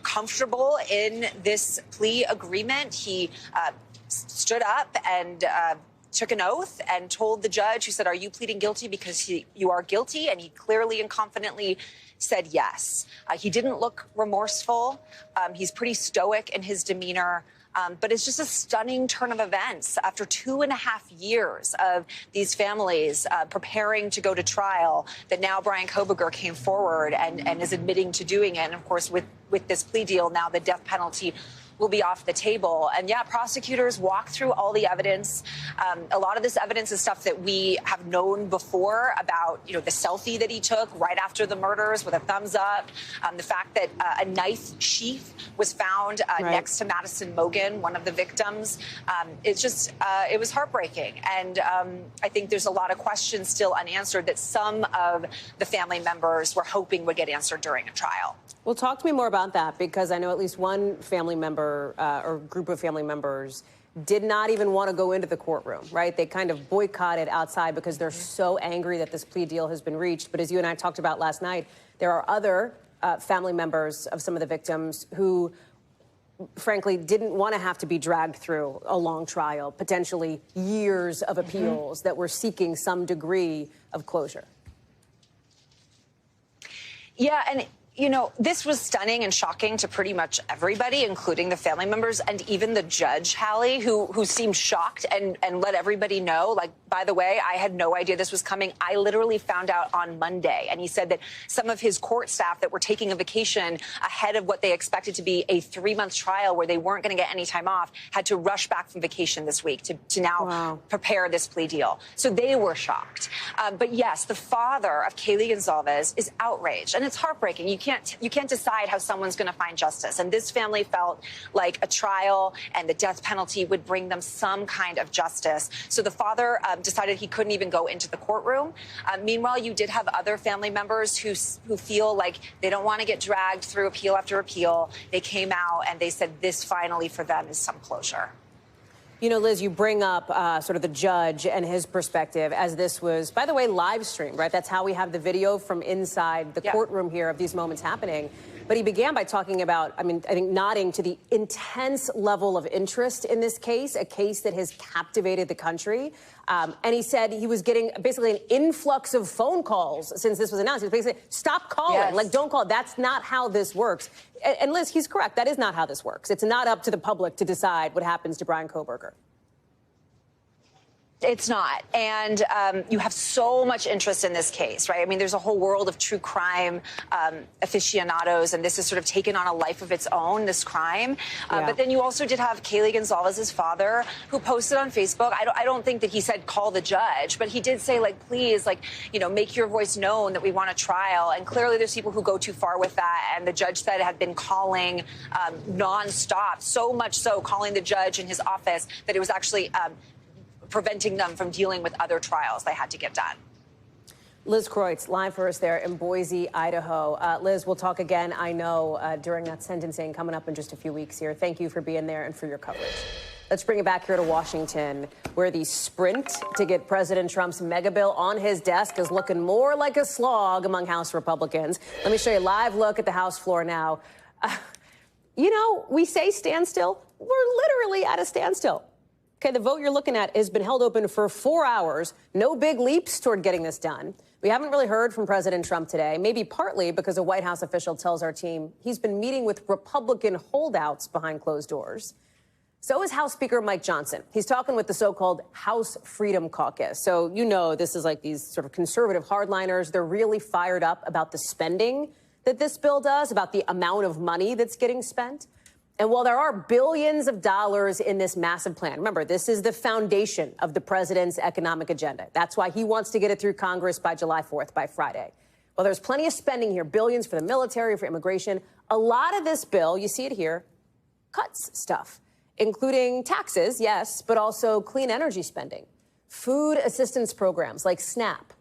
comfortable in this plea agreement. He stood up and took an oath and told the judge, who said, "Are you pleading guilty because you are guilty?" And he clearly and confidently said yes. He didn't look remorseful. He's pretty stoic in his demeanor. But it's just a stunning turn of events after 2.5 years of these families preparing to go to trial, that now Bryan Kohberger came forward and is admitting to doing it. And of course, with this plea deal, now the death penalty will be off the table. And yeah, prosecutors walk through all the evidence. A lot of this evidence is stuff that we have known before about, the selfie that he took right after the murders with a thumbs up, the fact that a knife sheath was found next to Madison Mogen, one of the victims. It was heartbreaking. And I think there's a lot of questions still unanswered that some of the family members were hoping would get answered during a trial. Well, talk to me more about that, because I know at least one family member or group of family members did not even want to go into the courtroom, right? They kind of boycotted outside because they're so angry that this plea deal has been reached. But as you and I talked about last night, there are other family members of some of the victims who, frankly, didn't want to have to be dragged through a long trial, potentially years of appeals, that were seeking some degree of closure. Yeah, and this was stunning and shocking to pretty much everybody, including the family members and even the judge, Hallie, who seemed shocked and let everybody know, like, by the way, I had no idea this was coming. I literally found out on Monday. And he said that some of his court staff that were taking a vacation ahead of what they expected to be a 3-month trial where they weren't going to get any time off had to rush back from vacation this week to now prepare this plea deal. So they were shocked. But yes, the father of Kaylee Gonzalez is outraged, and it's heartbreaking. You can't decide how someone's going to find justice. And this family felt like a trial and the death penalty would bring them some kind of justice. So the father decided he couldn't even go into the courtroom. Meanwhile, you did have other family members who feel like they don't want to get dragged through appeal after appeal. They came out and they said this finally for them is some closure. Liz, you bring up sort of the judge and his perspective, as this was, by the way, live streamed, right? That's how we have the video from inside the courtroom here of these moments happening. But he began by talking about, I think nodding to the intense level of interest in this case, a case that has captivated the country. And he said he was getting basically an influx of phone calls since this was announced. He was basically, stop calling, like, don't call. That's not how this works. And Liz, he's correct. That is not how this works. It's not up to the public to decide what happens to Bryan Kohberger. It's not. And you have so much interest in this case, right? I mean, there's a whole world of true crime aficionados, and this has sort of taken on a life of its own, this crime. But then you also did have Kaylee Gonzalez's father, who posted on Facebook. I don't think that he said call the judge, but he did say, like, please, like, make your voice known that we want a trial. And clearly there's people who go too far with that. And the judge said had been calling nonstop, so much so calling the judge in his office that it was actually preventing them from dealing with other trials they had to get done. Liz Kreutz, live for us there in Boise, Idaho. Liz, we'll talk again, I know, during that sentencing coming up in just a few weeks here. Thank you for being there and for your coverage. Let's bring it back here to Washington, where the sprint to get President Trump's mega bill on his desk is looking more like a slog among House Republicans. Let me show you a live look at the House floor now. We say standstill. We're literally at a standstill. Okay, the vote you're looking at has been held open for 4 hours. No big leaps toward getting this done. We haven't really heard from President Trump today, maybe partly because a White House official tells our team he's been meeting with Republican holdouts behind closed doors. So is House Speaker Mike Johnson. He's talking with the so-called House Freedom Caucus. So this is like these sort of conservative hardliners. They're really fired up about the spending that this bill does, about the amount of money that's getting spent. And while there are billions of dollars in this massive plan, remember, this is the foundation of the president's economic agenda. That's why he wants to get it through Congress by July 4th, by Friday. Well, there's plenty of spending here, billions for the military, for immigration. A lot of this bill, you see it here, cuts stuff, including taxes, yes, but also clean energy spending, food assistance programs like SNAP,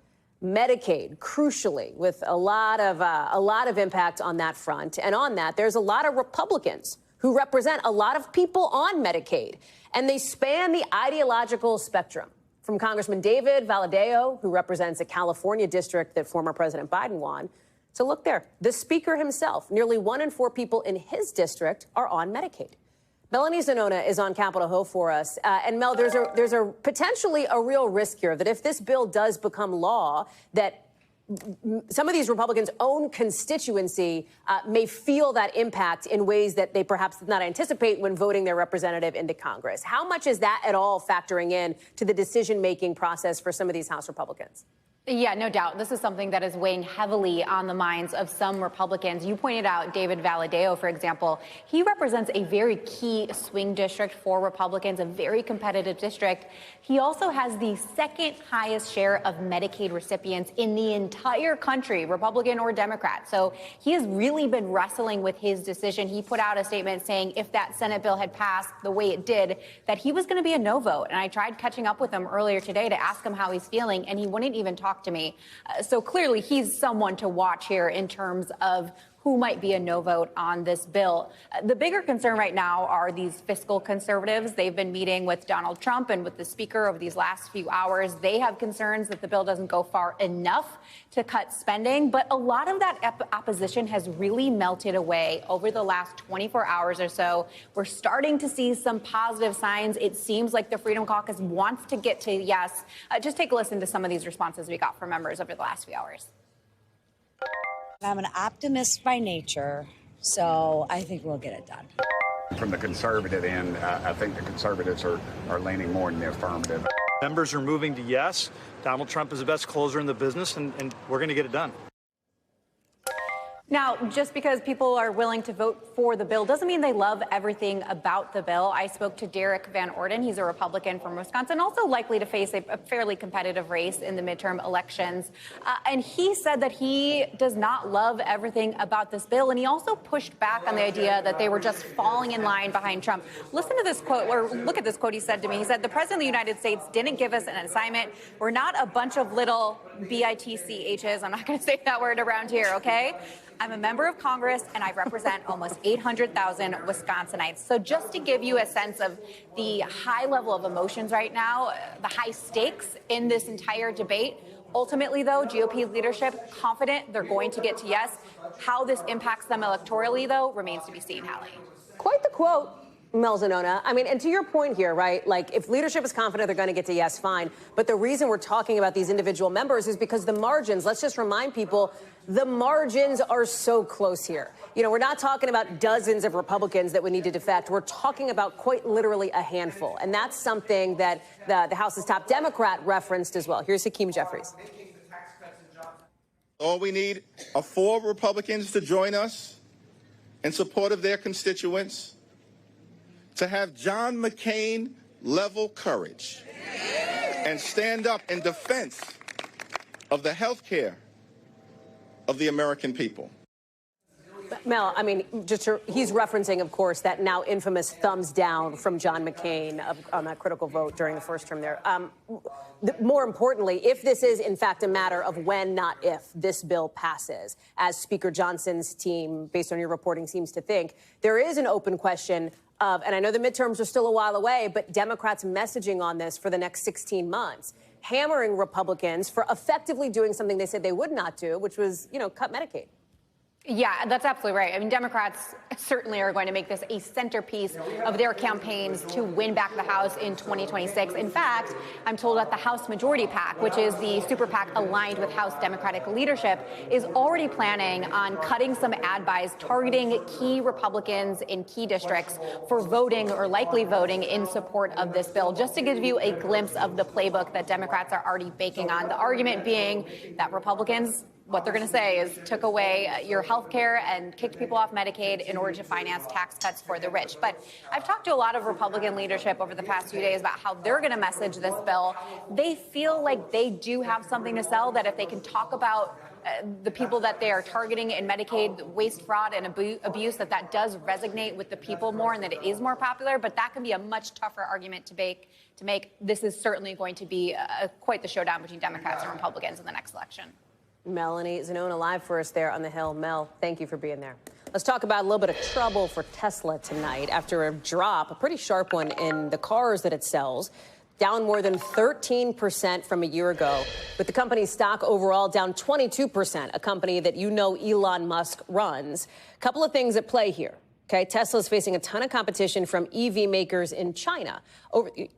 Medicaid, crucially, with a lot of impact on that front. And on that, there's a lot of Republicans who represent a lot of people on Medicaid, and they span the ideological spectrum. From Congressman David Valadao, who represents a California district that former President Biden won, to look there, the speaker himself, nearly 1 in 4 people in his district are on Medicaid. Melanie Zanona is on Capitol Hill for us. And Mel, there's a potentially a real risk here that if this bill does become law, that some of these Republicans' own constituency may feel that impact in ways that they perhaps did not anticipate when voting their representative into Congress. How much is that at all factoring in to the decision-making process for some of these House Republicans? Yeah, no doubt. This is something that is weighing heavily on the minds of some Republicans. You pointed out David Valadao, for example. He represents a very key swing district for Republicans, a very competitive district. He also has the second highest share of Medicaid recipients in the entire country, Republican or Democrat. So he has really been wrestling with his decision. He put out a statement saying if that Senate bill had passed the way it did, that he was going to be a no vote. And I tried catching up with him earlier today to ask him how he's feeling, and he wouldn't even talk to me. So clearly he's someone to watch here in terms of who might be a no vote on this bill. The bigger concern right now are these fiscal conservatives. They've been meeting with Donald Trump and with the speaker over these last few hours. They have concerns that the bill doesn't go far enough to cut spending. But a lot of that opposition has really melted away over the last 24 hours or so. We're starting to see some positive signs. It seems like the Freedom Caucus wants to get to yes. Just take a listen to some of these responses we got from members over the last few hours. I'm an optimist by nature, so I think we'll get it done. From the conservative end, I think the conservatives are leaning more in the affirmative. Members are moving to yes. Donald Trump is the best closer in the business, and we're going to get it done. Now, just because people are willing to vote for the bill doesn't mean they love everything about the bill. I spoke to Derek Van Orden. He's a Republican from Wisconsin, also likely to face a fairly competitive race in the midterm elections. And he said that he does not love everything about this bill. And he also pushed back on the idea that they were just falling in line behind Trump. Listen to this quote, or look at this quote he said to me. He said, "The President of the United States didn't give us an assignment. We're not a bunch of little bitchs. I'm not going to say that word around here, okay? I'm a member of Congress, and I represent almost 800,000 Wisconsinites." So just to give you a sense of the high level of emotions right now, the high stakes in this entire debate. Ultimately, though, GOP leadership confident they're going to get to yes. How this impacts them electorally, though, remains to be seen, Hallie. Quite the quote, Mel Zanona. I mean, and to your point here, right, like if leadership is confident they're going to get to yes, fine. But the reason we're talking about these individual members is because the margins, let's just remind people, the margins are so close here. You know, we're not talking about dozens of Republicans that would need to defect. We're talking about quite literally a handful. And that's something that the House's top Democrat referenced as well. Here's Hakeem Jeffries. All we need are 4 Republicans to join us in support of their constituents, to have John McCain-level courage and stand up in defense of the health care of the American people. Mel, I mean, he's referencing, of course, that now infamous thumbs down from John McCain on that critical vote during the first term there. More importantly, if this is, in fact, a matter of when, not if, this bill passes, as Speaker Johnson's team, based on your reporting, seems to think, there is an open question of, and I know the midterms are still a while away, but Democrats messaging on this for the next 16 months, hammering Republicans for effectively doing something they said they would not do, which was, you know, cut Medicaid. Yeah, that's absolutely right. I mean, Democrats certainly are going to make this a centerpiece of their campaigns to win back the House in 2026. In fact, I'm told that the House Majority PAC, which is the super PAC aligned with House Democratic leadership, is already planning on cutting some ad buys targeting key Republicans in key districts for voting or likely voting in support of this bill, just to give you a glimpse of the playbook that Democrats are already baking on. The argument being that Republicans, what they're going to say is took away your health care and kicked people off Medicaid in order to finance tax cuts for the rich. But I've talked to a lot of Republican leadership over the past few days about how they're going to message this bill. They feel like they do have something to sell, that if they can talk about the people that they are targeting in Medicaid, waste, fraud, and abuse, that does resonate with the people more and that it is more popular. But that can be a much tougher argument to make. This is certainly going to be quite the showdown between Democrats and Republicans in the next election. Melanie Zanona live for us there on the Hill. Mel, thank you for being there. Let's talk about a little bit of trouble for Tesla tonight after a drop, a pretty sharp one, in the cars that it sells. Down more than 13% from a year ago, with the company's stock overall down 22%, a company that you know Elon Musk runs. A couple of things at play here. Okay, Tesla's facing a ton of competition from EV makers in China.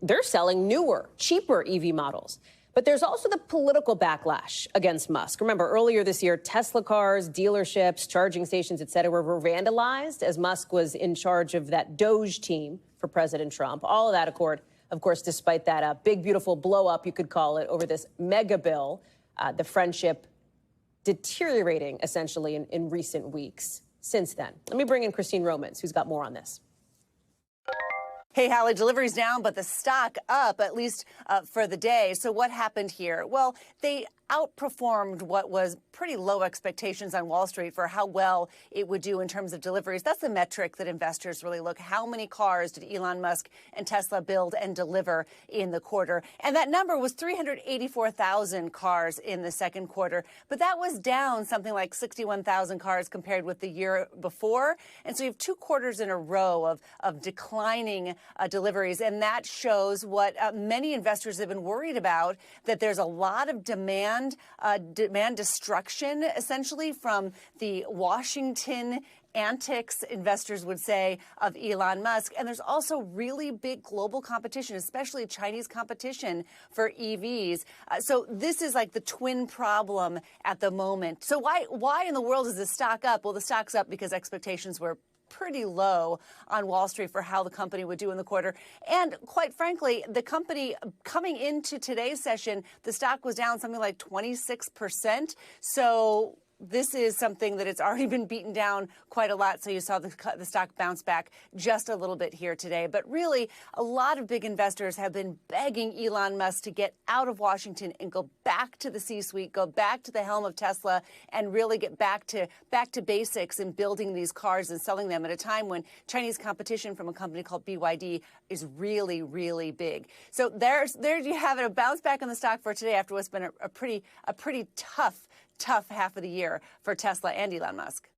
They're selling newer, cheaper EV models. But there's also the political backlash against Musk. Remember, earlier this year, Tesla cars, dealerships, charging stations, et cetera, were vandalized as Musk was in charge of that Doge team for President Trump. All of that, of course, despite that big, beautiful blow up, you could call it, over this mega bill, the friendship deteriorating essentially in recent weeks since then. Let me bring in Christine Romans, who's got more on this. Hey, Hallie, deliveries down, but the stock up, at least for the day. So what happened here? Well, they outperformed what was pretty low expectations on Wall Street for how well it would do in terms of deliveries. That's the metric that investors really look. How many cars did Elon Musk and Tesla build and deliver in the quarter? And that number was 384,000 cars in the second quarter. But that was down something like 61,000 cars compared with the year before. And so you have 2 quarters in a row of declining deliveries. And that shows what many investors have been worried about, that there's a lot of demand destruction, essentially, from the Washington antics, investors would say, of Elon Musk. And there's also really big global competition, especially Chinese competition for EVs. So this is like the twin problem at the moment. So why in the world is the stock up? Well, the stock's up because expectations were pretty low on Wall Street for how the company would do in the quarter. And quite frankly, the company coming into today's session, the stock was down something like 26%. So this is something that it's already been beaten down quite a lot. So you saw the stock bounce back just a little bit here today. But really, a lot of big investors have been begging Elon Musk to get out of Washington and go back to the C-suite, go back to the helm of Tesla, and really get back to basics in building these cars and selling them at a time when Chinese competition from a company called BYD is really, really big. So there you have it, a bounce back in the stock for today after what's been a pretty tough half of the year for Tesla and Elon Musk.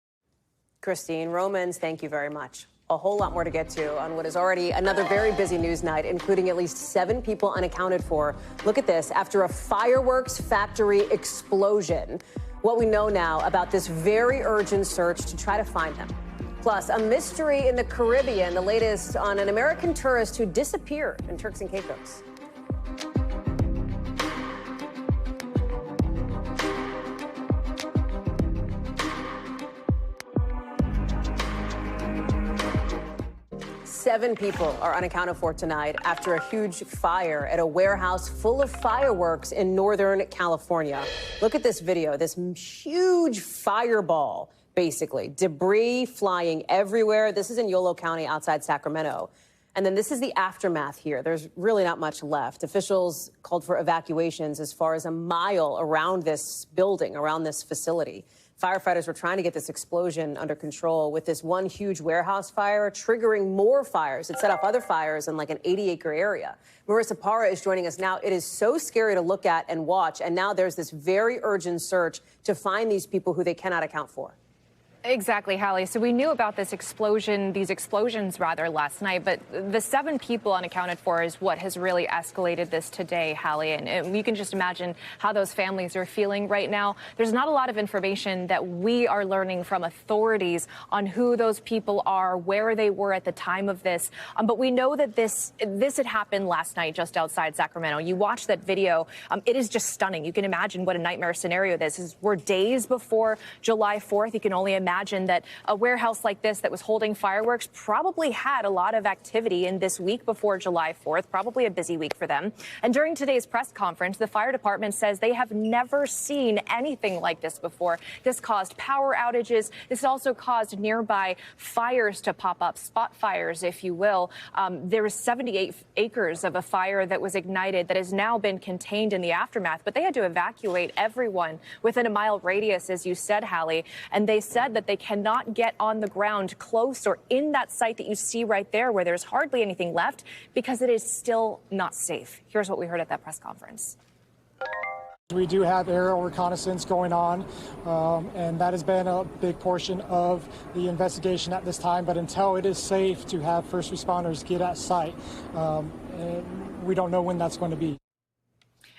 Christine Romans, thank you very much. A whole lot more to get to on what is already another very busy news night, including at least 7 people unaccounted for. Look at this. After a fireworks factory explosion, what we know now about this very urgent search to try to find them. Plus, a mystery in the Caribbean, the latest on an American tourist who disappeared in Turks and Caicos. Seven people are unaccounted for tonight after a huge fire at a warehouse full of fireworks in Northern California. Look at this video, this huge fireball, basically. Debris flying everywhere. This is in Yolo County outside Sacramento. And then this is the aftermath here. There's really not much left. Officials called for evacuations as far as a mile around this building, around this facility. Firefighters were trying to get this explosion under control with this one huge warehouse fire triggering more fires. It set off other fires in like an 80-acre area. Marissa Parra is joining us now. It is so scary to look at and watch. And now there's this very urgent search to find these people who they cannot account for. Exactly, Hallie. So we knew about these explosions last night, but the 7 people unaccounted for is what has really escalated this today, Hallie. And you can just imagine how those families are feeling right now. There's not a lot of information that we are learning from authorities on who those people are, where they were at the time of this. But we know that this had happened last night just outside Sacramento. You watch that video. It is just stunning. You can imagine what a nightmare scenario this is. We're days before July 4th. You can only imagine imagine that a warehouse like this that was holding fireworks probably had a lot of activity in this week before July 4th, probably a busy week for them. And during today's press conference, the fire department says they have never seen anything like this before. This caused power outages. This also caused nearby fires to pop up, spot fires, if you will. There was 78 acres of a fire that was ignited that has now been contained in the aftermath, but they had to evacuate everyone within a mile radius, as you said, Hallie. And they said that they cannot get on the ground close or in that site that you see right there where there's hardly anything left because it is still not safe. Here's what we heard at that press conference. We do have aerial reconnaissance going on, and that has been a big portion of the investigation at this time. But until it is safe to have first responders get at site, we don't know when that's going to be.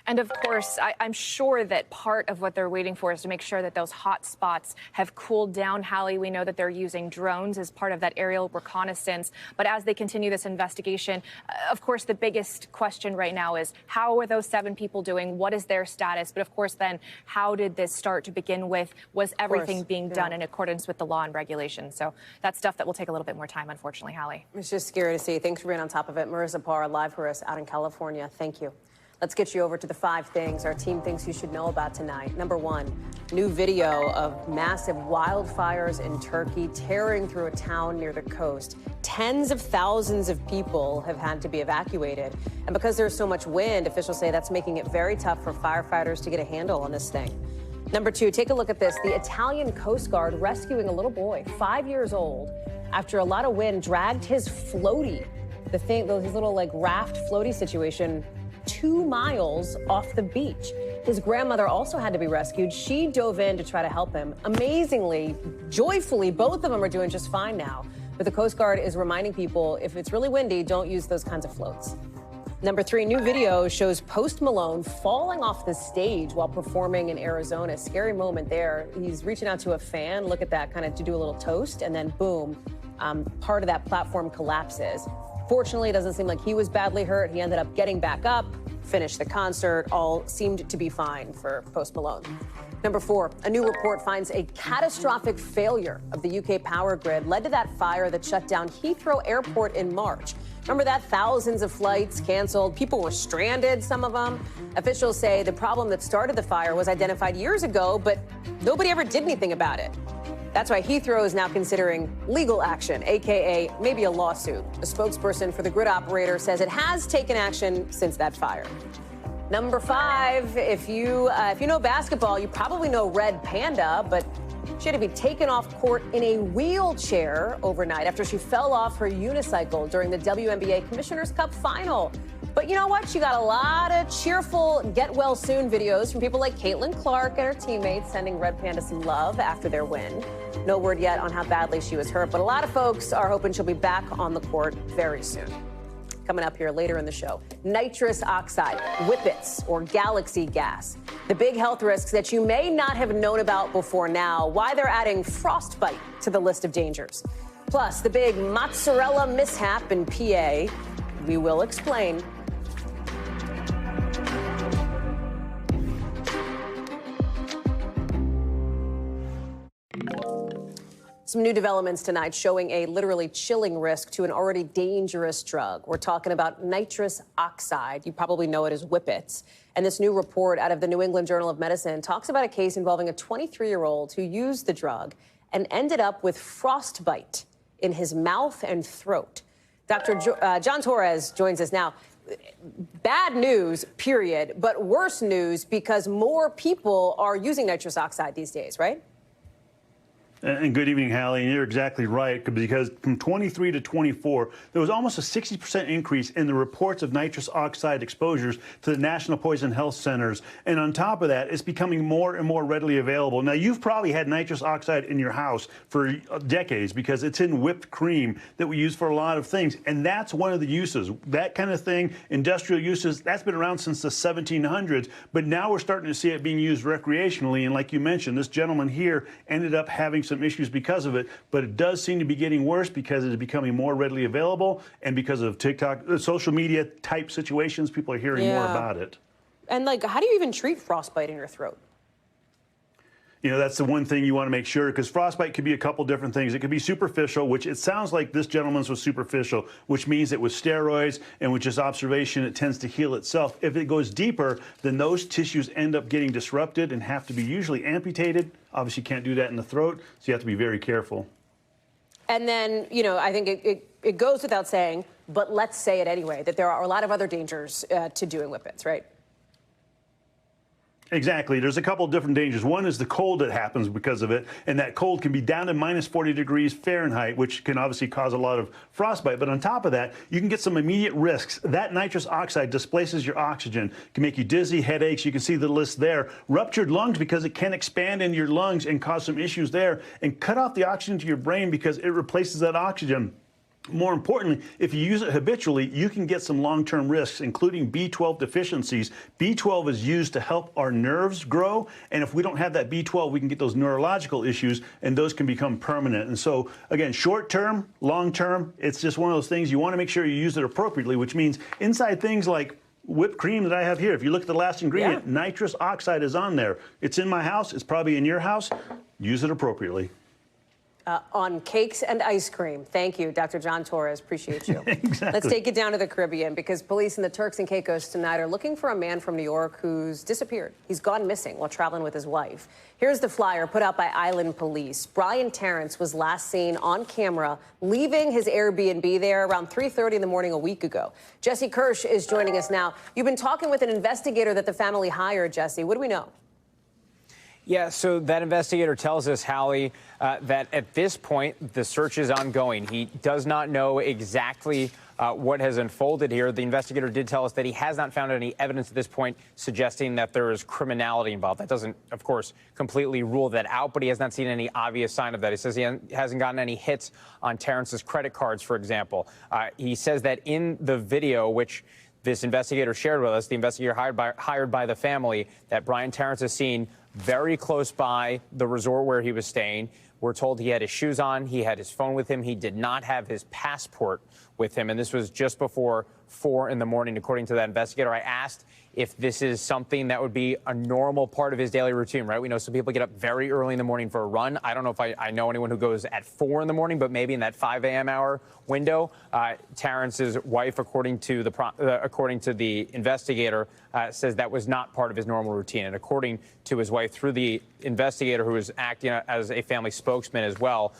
And of course, I'm sure that part of what they're waiting for is to make sure that those hot spots have cooled down. Hallie, we know that they're using drones as part of that aerial reconnaissance. But as they continue this investigation, of course, the biggest question right now is how are those 7 people doing? What is their status? But of course, then how did this start to begin with? Was everything being done in accordance with the law and regulations? So that's stuff that will take a little bit more time, unfortunately, Hallie. It's just scary to see. Thanks for being on top of it. Marissa Parr, live for us out in California. Thank you. Let's get you over to the 5 things our team thinks you should know about tonight. Number 1, new video of massive wildfires in Turkey tearing through a town near the coast. Tens of thousands of people have had to be evacuated. And because there's so much wind, officials say that's making it very tough for firefighters to get a handle on this thing. Number 2, take a look at this. The Italian Coast Guard rescuing a little boy, 5 years old, after a lot of wind dragged his floaty, his little like raft floaty situation, 2 miles off the beach. His grandmother also had to be rescued. She dove in to try to help him. Amazingly, joyfully, both of them are doing just fine now. But the Coast Guard is reminding people, if it's really windy, don't use those kinds of floats. Number 3, new video shows Post Malone falling off the stage while performing in Arizona. Scary moment there. He's reaching out to a fan. Look at that, kind of to do a little toast, and then boom, part of that platform collapses. Fortunately, it doesn't seem like he was badly hurt. He ended up getting back up, finished the concert. All seemed to be fine for Post Malone. Number 4, a new report finds a catastrophic failure of the UK power grid led to that fire that shut down Heathrow Airport in March. Remember that? Thousands of flights canceled. People were stranded, some of them. Officials say the problem that started the fire was identified years ago, but nobody ever did anything about it. That's why Heathrow is now considering legal action, a.k.a. maybe a lawsuit. A spokesperson for the grid operator says it has taken action since that fire. Number 5, if you know basketball, you probably know Red Panda, but she had to be taken off court in a wheelchair overnight after she fell off her unicycle during the WNBA Commissioner's Cup final. But you know what? She got a lot of cheerful get-well-soon videos from people like Caitlin Clark and her teammates sending Red Panda some love after their win. No word yet on how badly she was hurt, but a lot of folks are hoping she'll be back on the court very soon. Coming up here later in the show, nitrous oxide, whippets, or galaxy gas. The big health risks that you may not have known about before now, why they're adding frostbite to the list of dangers. Plus, the big mozzarella mishap in PA. We will explain. Some new developments tonight showing a literally chilling risk to an already dangerous drug. We're talking about nitrous oxide. You probably know it as whippets. And this new report out of the New England Journal of Medicine talks about a case involving a 23-year-old who used the drug and ended up with frostbite in his mouth and throat. Dr. John Torres joins us now. Bad news, period, but worse news because more people are using nitrous oxide these days, right? And good evening, Hallie. And you're exactly right, because from 23 to 24, there was almost a 60% increase in the reports of nitrous oxide exposures to the National Poison Health Centers. And on top of that, it's becoming more and more readily available. Now, you've probably had nitrous oxide in your house for decades because it's in whipped cream that we use for a lot of things. And that's one of the uses. That kind of thing, industrial uses, that's been around since the 1700s. But now we're starting to see it being used recreationally. And like you mentioned, this gentleman here ended up having some issues because of it, but it does seem to be getting worse because it is becoming more readily available, and because of TikTok, social media type situations, people are hearing more about it. And like, how do you even treat frostbite in your throat? You know, that's the one thing you want to make sure, because frostbite could be a couple different things. It could be superficial, which it sounds like this gentleman's was superficial, which means that with steroids and with just observation, it tends to heal itself. If it goes deeper, then those tissues end up getting disrupted and have to be usually amputated. Obviously, you can't do that in the throat, so you have to be very careful. And then, you know, I think it goes without saying, but let's say it anyway, that there are a lot of other dangers to doing whippets, right? Exactly. There's a couple of different dangers. One is the cold that happens because of it, and that cold can be down to minus 40 degrees Fahrenheit, which can obviously cause a lot of frostbite. But on top of that, you can get some immediate risks. That nitrous oxide displaces your oxygen, can make you dizzy, headaches. You can see the list there. Ruptured lungs, because it can expand in your lungs and cause some issues there, and cut off the oxygen to your brain because it replaces that oxygen. More importantly, if you use it habitually, you can get some long-term risks, including B12 deficiencies. B12 is used to help our nerves grow, and if we don't have that B12, we can get those neurological issues, and those can become permanent. And so, again, short-term, long-term, it's just one of those things. You want to make sure you use it appropriately, which means inside things like whipped cream that I have here, if you look at the last ingredient, nitrous oxide is on there. It's in my house. It's probably in your house. Use it appropriately. On cakes and ice cream. Thank you, Dr. John Torres. Appreciate you. Exactly. Let's take it down to the Caribbean, because police in the Turks and Caicos tonight are looking for a man from New York who's disappeared. He's gone missing while traveling with his wife. Here's the flyer put out by Island Police. Bryan Terrence was last seen on camera leaving his Airbnb there around 3:30 in the morning a week ago. Jesse Kirsch is joining us now. You've been talking with an investigator that the family hired, Jesse. What do we know? Yeah, so that investigator tells us, Hallie, that at this point, the search is ongoing. He does not know exactly what has unfolded here. The investigator did tell us that he has not found any evidence at this point suggesting that there is criminality involved. That doesn't, of course, completely rule that out, but he has not seen any obvious sign of that. He says he hasn't gotten any hits on Terrence's credit cards, for example. He says that in the video, which this investigator shared with us, the investigator hired by the family, that Bryan Terrence is seen very close by the resort where he was staying. We're told he had his shoes on, he had his phone with him, he did not have his passport with him, and this was just before 4 in the morning, according to that investigator. I asked if this is something that would be a normal part of his daily routine, right? We know some people get up very early in the morning for a run. I don't know if I know anyone who goes at 4 in the morning, but maybe in that 5 a.m. hour window. Terrence's wife, according to the investigator, says that was not part of his normal routine. And according to his wife, through the investigator, who was acting as a family spokesman as well,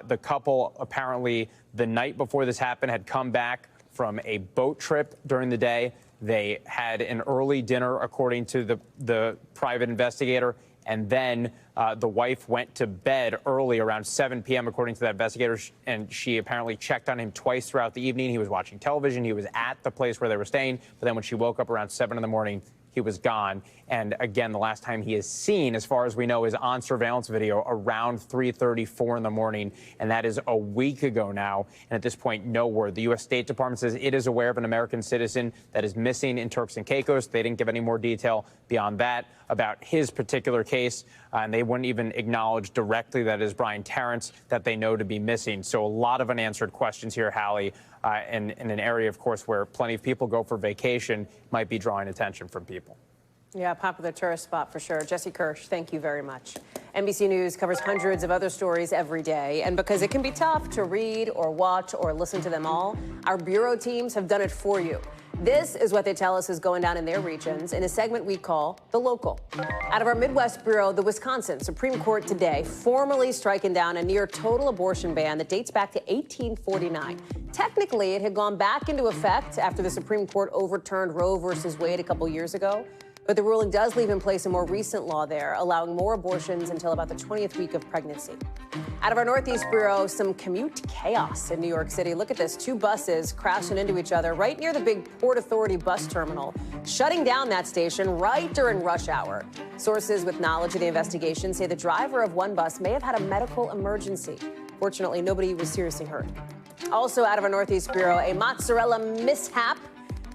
the couple apparently the night before this happened had come back from a boat trip during the day. They had an early dinner, according to the private investigator, and then the wife went to bed early, around 7 p.m., according to that investigator, and she apparently checked on him twice throughout the evening. He was watching television. He was at the place where they were staying, but then when she woke up around 7 in the morning, he was gone. And again, the last time he is seen, as far as we know, is on surveillance video around 3:34 in the morning, and that is a week ago now. And at this point, no word. The U.S. State Department says it is aware of an American citizen that is missing in Turks and Caicos. They didn't give any more detail beyond that about his particular case, and they wouldn't even acknowledge directly that it is Bryan Terrence that they know to be missing. So a lot of unanswered questions here, Hallie, and in an area, of course, where plenty of people go for vacation, might be drawing attention from people. Yeah, popular tourist spot for sure. Jesse Kirsch, thank you very much. NBC News covers hundreds of other stories every day, and because it can be tough to read or watch or listen to them all, our bureau teams have done it for you. This is what they tell us is going down in their regions in a segment we call The Local. Out of our Midwest Bureau, the Wisconsin Supreme Court today formally striking down a near-total abortion ban that dates back to 1849. Technically, it had gone back into effect after the Supreme Court overturned Roe versus Wade a couple years ago. But the ruling does leave in place a more recent law there, allowing more abortions until about the 20th week of pregnancy. Out of our Northeast Bureau, some commute chaos in New York City. Look at this, 2 buses crashing into each other right near the big Port Authority bus terminal, shutting down that station right during rush hour. Sources with knowledge of the investigation say the driver of one bus may have had a medical emergency. Fortunately, nobody was seriously hurt. Also out of our Northeast Bureau, a mozzarella mishap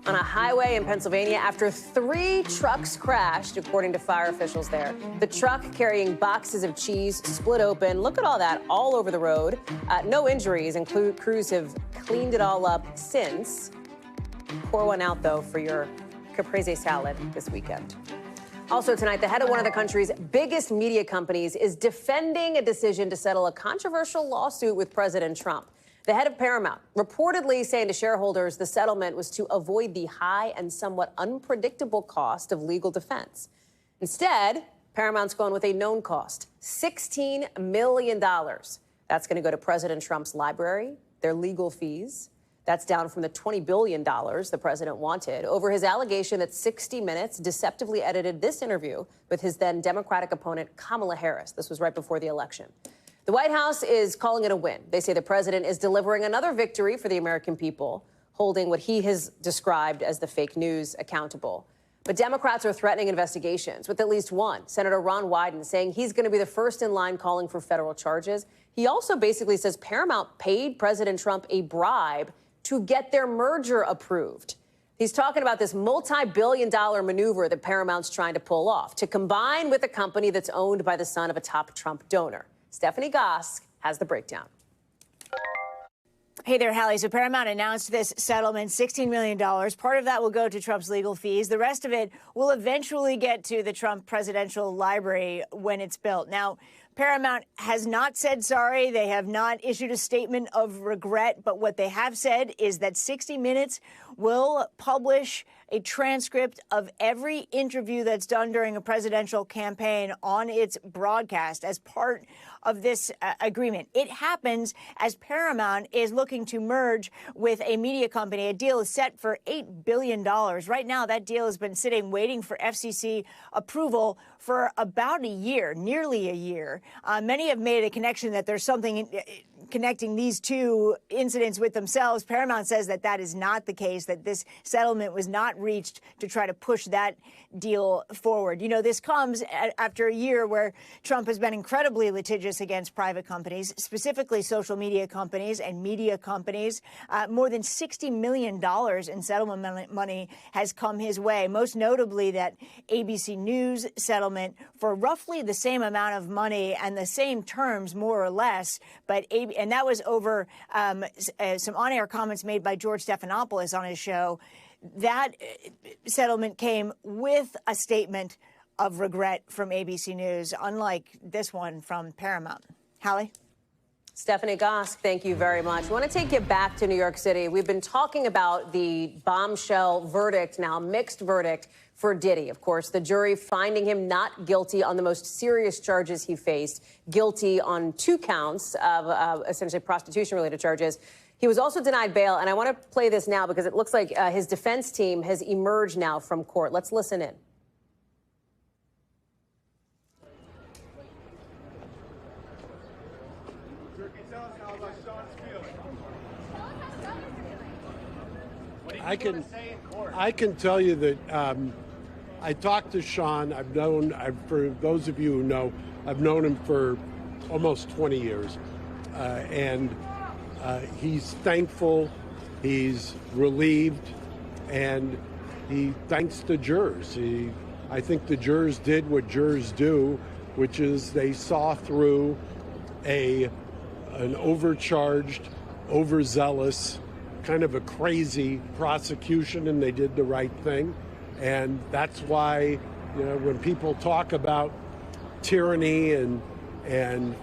on a highway in Pennsylvania after 3 trucks crashed, according to fire officials there. The truck carrying boxes of cheese split open. Look at all that all over the road. No injuries, and crews have cleaned it all up since. Pour one out, though, for your caprese salad this weekend. Also tonight, the head of one of the country's biggest media companies is defending a decision to settle a controversial lawsuit with President Trump. The head of Paramount reportedly saying to shareholders the settlement was to avoid the high and somewhat unpredictable cost of legal defense. Instead, Paramount's going with a known cost, $16 million. That's going to go to President Trump's library, their legal fees. That's down from the $20 billion the president wanted over his allegation that 60 Minutes deceptively edited this interview with his then Democratic opponent, Kamala Harris. This was right before the election. The White House is calling it a win. They say the president is delivering another victory for the American people, holding what he has described as the fake news accountable. But Democrats are threatening investigations, with at least one, Senator Ron Wyden, saying he's going to be the first in line calling for federal charges. He also basically says Paramount paid President Trump a bribe to get their merger approved. He's talking about this multi-billion-dollar maneuver that Paramount's trying to pull off to combine with a company that's owned by the son of a top Trump donor. Stephanie Gosk has the breakdown. Hey there, Hallie. So Paramount announced this settlement, $16 million. Part of that will go to Trump's legal fees. The rest of it will eventually get to the Trump Presidential Library when it's built. Now, Paramount has not said sorry. They have not issued a statement of regret. But what they have said is that 60 Minutes will publish a transcript of every interview that's done during a presidential campaign on its broadcast as part of this agreement. It happens as Paramount is looking to merge with a media company. A deal is set for $8 billion. Right now, that deal has been sitting waiting for FCC approval for about a year, nearly a year. Many have made a connection that there's something connecting these two incidents with themselves. Paramount says that that is not the case, that this settlement was not reached to try to push that deal forward. You know, this comes after a year where Trump has been incredibly litigious against private companies, specifically social media companies and media companies. More than $60 million in settlement money has come his way, most notably that ABC News settlement for roughly the same amount of money and the same terms, more or less. And that was over some on-air comments made by George Stephanopoulos on his show. That settlement came with a statement of regret from ABC News, unlike this one from Paramount. Hallie? Stephanie Gosk, thank you very much. I want to take you back to New York City. We've been talking about the bombshell verdict, now mixed verdict, for Diddy. Of course, the jury finding him not guilty on the most serious charges he faced, guilty on 2 counts of essentially prostitution-related charges. He was also denied bail, and I want to play this now because it looks like his defense team has emerged now from court. Let's listen in. I can tell you that I talked to Sean. For those of you who know, I've known him for almost 20 years. And he's thankful, he's relieved, and he thanks the jurors. I think the jurors did what jurors do, which is they saw through an overcharged, overzealous, kind of a crazy prosecution, and they did the right thing. And that's why, you know, when people talk about tyranny and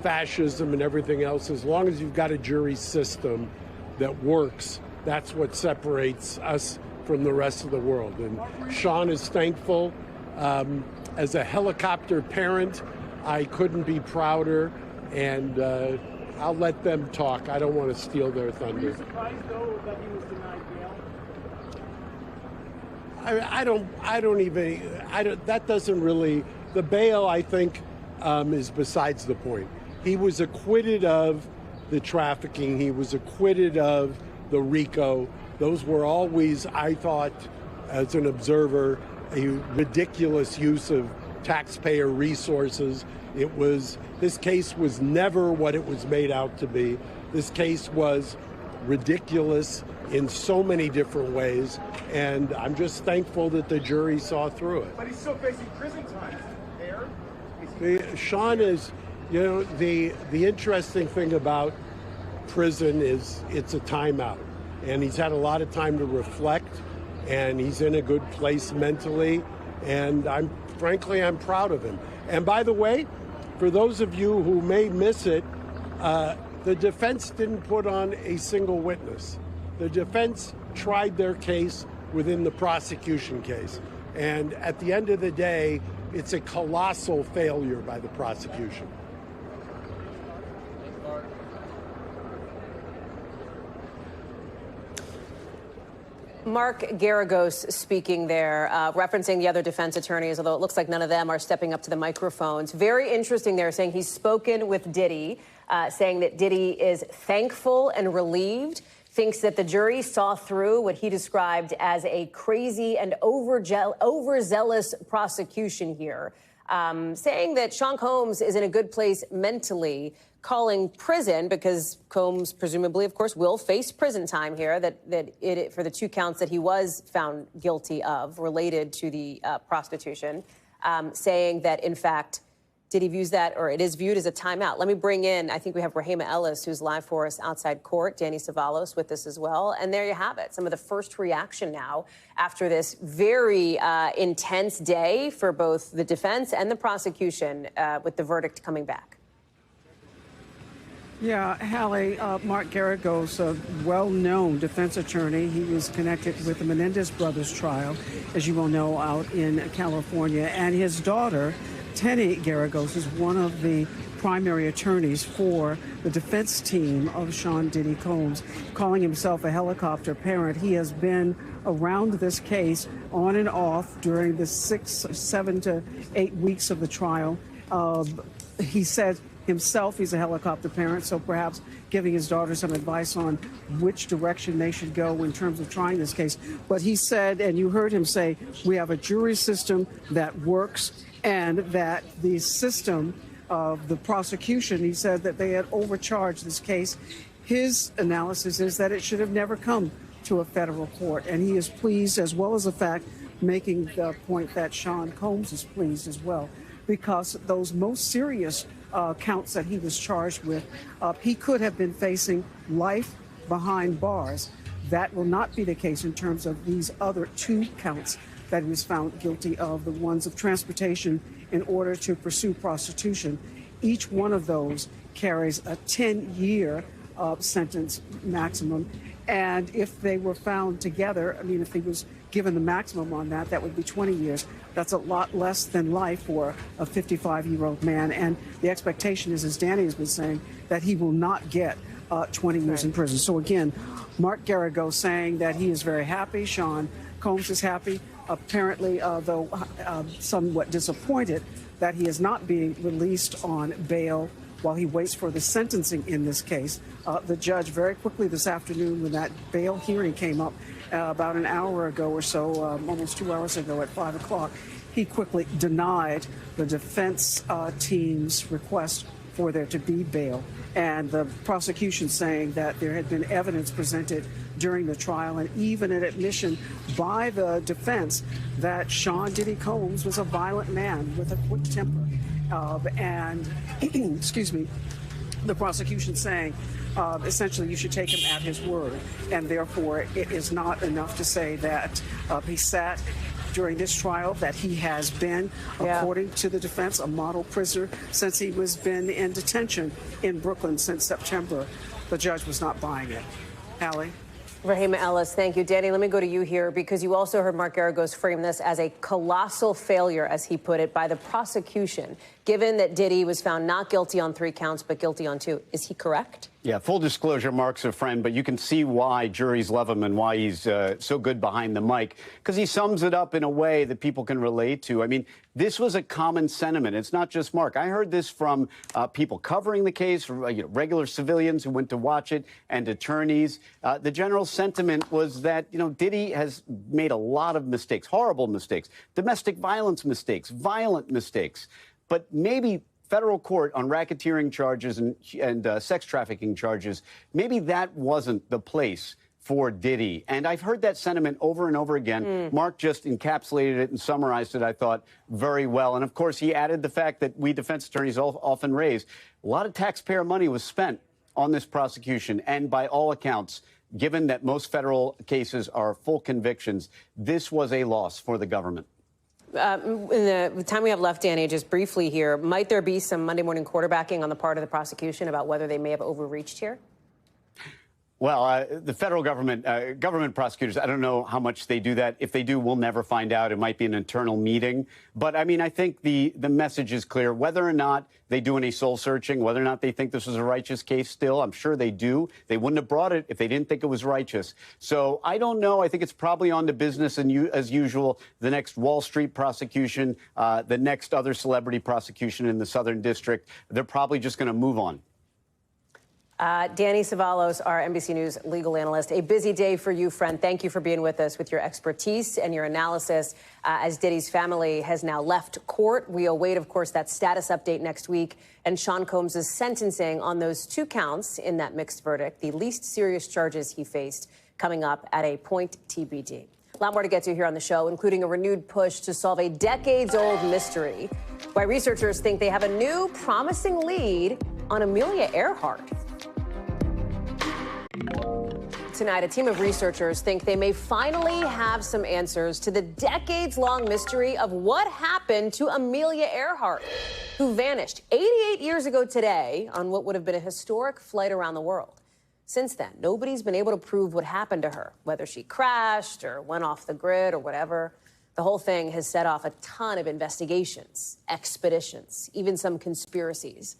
fascism and everything else, as long as you've got a jury system that works, that's what separates us from the rest of the world. And Sean is thankful. As a helicopter parent, I couldn't be prouder, and I'll let them talk. I don't want to steal their thunder. Were you surprised, though, that he was denied bail? That doesn't really, the bail, I think, is besides the point. He was acquitted of the trafficking. He was acquitted of the RICO. Those were always, I thought, as an observer, a ridiculous use of taxpayer resources. This case was never what it was made out to be. This case was ridiculous in so many different ways, and I'm just thankful that the jury saw through it. But he's still facing prison time. Sean is, you know, the interesting thing about prison is it's a timeout, and he's had a lot of time to reflect, and he's in a good place mentally, And frankly, I'm proud of him. And by the way, for those of you who may miss it, the defense didn't put on a single witness. The defense tried their case within the prosecution case. And at the end of the day, it's a colossal failure by the prosecution. Mark Garagos speaking there, referencing the other defense attorneys, although it looks like none of them are stepping up to the microphones. Very interesting there, saying he's spoken with Diddy, saying that Diddy is thankful and relieved, thinks that the jury saw through what he described as a crazy and overzealous prosecution here, saying that Sean Combs is in a good place mentally, calling prison, because Combs presumably, of course, will face prison time here, for the 2 counts that he was found guilty of related to the prostitution, saying that, in fact, Diddy views that, or it is viewed as a timeout. Let me bring in, I think we have Rahima Ellis, who's live for us outside court, Danny Savalos with us as well. And there you have it, some of the first reaction now after this very intense day for both the defense and the prosecution with the verdict coming back. Yeah, Hallie, Mark Garagos, a well-known defense attorney. He was connected with the Menendez brothers trial, as you will know, out in California. And his daughter, Tenny Garagos, is one of the primary attorneys for the defense team of Sean Diddy Combs, calling himself a helicopter parent. He has been around this case on and off during the 7 to 8 weeks of the trial. He said himself he's a helicopter parent, so perhaps giving his daughter some advice on which direction they should go in terms of trying this case. But he said, and you heard him say, we have a jury system that works, and that the system of the prosecution, he said that they had overcharged this case. His analysis is that it should have never come to a federal court, and he is pleased, as well as the fact making the point that Sean Combs is pleased as well, because those most serious counts that he was charged with, he could have been facing life behind bars. That will not be the case in terms of these other 2 counts that he was found guilty of, the ones of transportation in order to pursue prostitution. Each one of those carries a 10-year sentence maximum. And if they were found together, I mean, if he was given the maximum on that, that would be 20 years. That's a lot less than life for a 55-year-old man. And the expectation is, as Danny has been saying, that he will not get 20 years in prison. So again, Mark Garagos saying that he is very happy. Sean Combs is happy. Apparently, though somewhat disappointed that he is not being released on bail while he waits for the sentencing in this case. The judge very quickly this afternoon, when that bail hearing came up about an hour ago or so, almost 2 hours ago at 5 o'clock, he quickly denied the defense team's request for there to be bail. And the prosecution saying that there had been evidence presented during the trial, and even an admission by the defense that Sean Diddy Combs was a violent man with a quick temper. And, excuse me, the prosecution saying essentially you should take him at his word, and therefore it is not enough to say that he sat during this trial, that he has been, according to the defense, a model prisoner since he was been in detention in Brooklyn since September. The judge was not buying it. Hallie? Rahima Ellis, thank you. Danny, let me go to you here, because you also heard Mark Garagos frame this as a colossal failure, as he put it, by the prosecution, given that Diddy was found not guilty on 3 counts, but guilty on 2. Is he correct? Yeah, full disclosure, Mark's a friend, but you can see why juries love him and why he's so good behind the mic, because he sums it up in a way that people can relate to. I mean, this was a common sentiment. It's not just Mark. I heard this from people covering the case, regular civilians who went to watch it, and attorneys. The general sentiment was that, Diddy has made a lot of mistakes, horrible mistakes, domestic violence mistakes, violent mistakes, but maybe federal court on racketeering charges and sex trafficking charges, maybe that wasn't the place for Diddy. And I've heard that sentiment over and over again. Mark just encapsulated it and summarized it, I thought, very well. And of course, he added the fact that we defense attorneys often raise. A lot of taxpayer money was spent on this prosecution. And by all accounts, given that most federal cases are full convictions, this was a loss for the government. In the time we have left, Danny, just briefly here, might there be some Monday morning quarterbacking on the part of the prosecution about whether they may have overreached here? Well, the federal government, government prosecutors, I don't know how much they do that. If they do, we'll never find out. It might be an internal meeting. But, I mean, I think the message is clear. Whether or not they do any soul searching, whether or not they think this was a righteous case still, I'm sure they do. They wouldn't have brought it if they didn't think it was righteous. So I don't know. I think it's probably on to business as usual. The next Wall Street prosecution, the next other celebrity prosecution in the Southern District, they're probably just going to move on. Danny Savalos, our NBC News legal analyst. A busy day for you, friend. Thank you for being with us with your expertise and your analysis as Diddy's family has now left court. We await, of course, that status update next week and Sean Combs' sentencing on those 2 counts in that mixed verdict, the least serious charges he faced, coming up at a point TBD. A lot more to get to here on the show, including a renewed push to solve a decades-old mystery, why researchers think they have a new promising lead on Amelia Earhart. Tonight, a team of researchers think they may finally have some answers to the decades-long mystery of what happened to Amelia Earhart, who vanished 88 years ago today on what would have been a historic flight around the world. Since then, nobody's been able to prove what happened to her, whether she crashed or went off the grid or whatever. The whole thing has set off a ton of investigations, expeditions, even some conspiracies.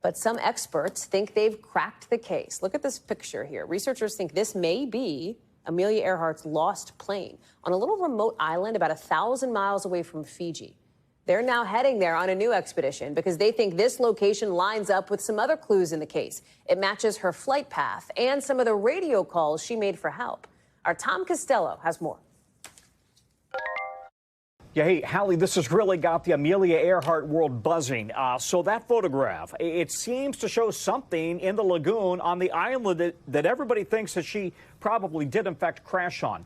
But some experts think they've cracked the case. Look at this picture here. Researchers think this may be Amelia Earhart's lost plane on a little remote island about 1,000 miles away from Fiji. They're now heading there on a new expedition because they think this location lines up with some other clues in the case. It matches her flight path and some of the radio calls she made for help. Our Tom Costello has more. Yeah, hey, Hallie, this has really got the Amelia Earhart world buzzing. So that photograph, it seems to show something in the lagoon on the island that everybody thinks that she probably did, in fact, crash on.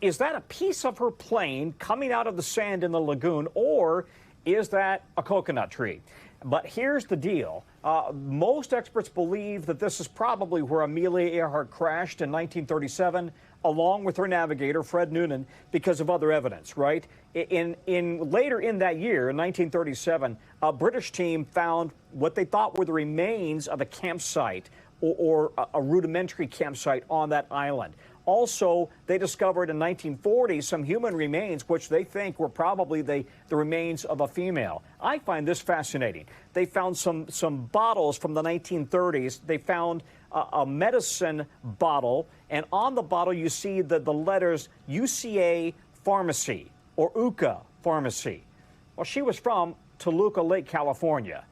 Is that a piece of her plane coming out of the sand in the lagoon, or is that a coconut tree? But here's the deal. Most experts believe that this is probably where Amelia Earhart crashed in 1937, along with her navigator, Fred Noonan, because of other evidence, right? Later in that year, in 1937, a British team found what they thought were the remains of a campsite or a rudimentary campsite on that island. Also, they discovered in 1940 some human remains, which they think were probably the remains of a female. I find this fascinating. They found some bottles from the 1930s. They found a medicine bottle, and on the bottle you see the letters UCA Pharmacy or UCA Pharmacy. Well, she was from Toluca Lake, California.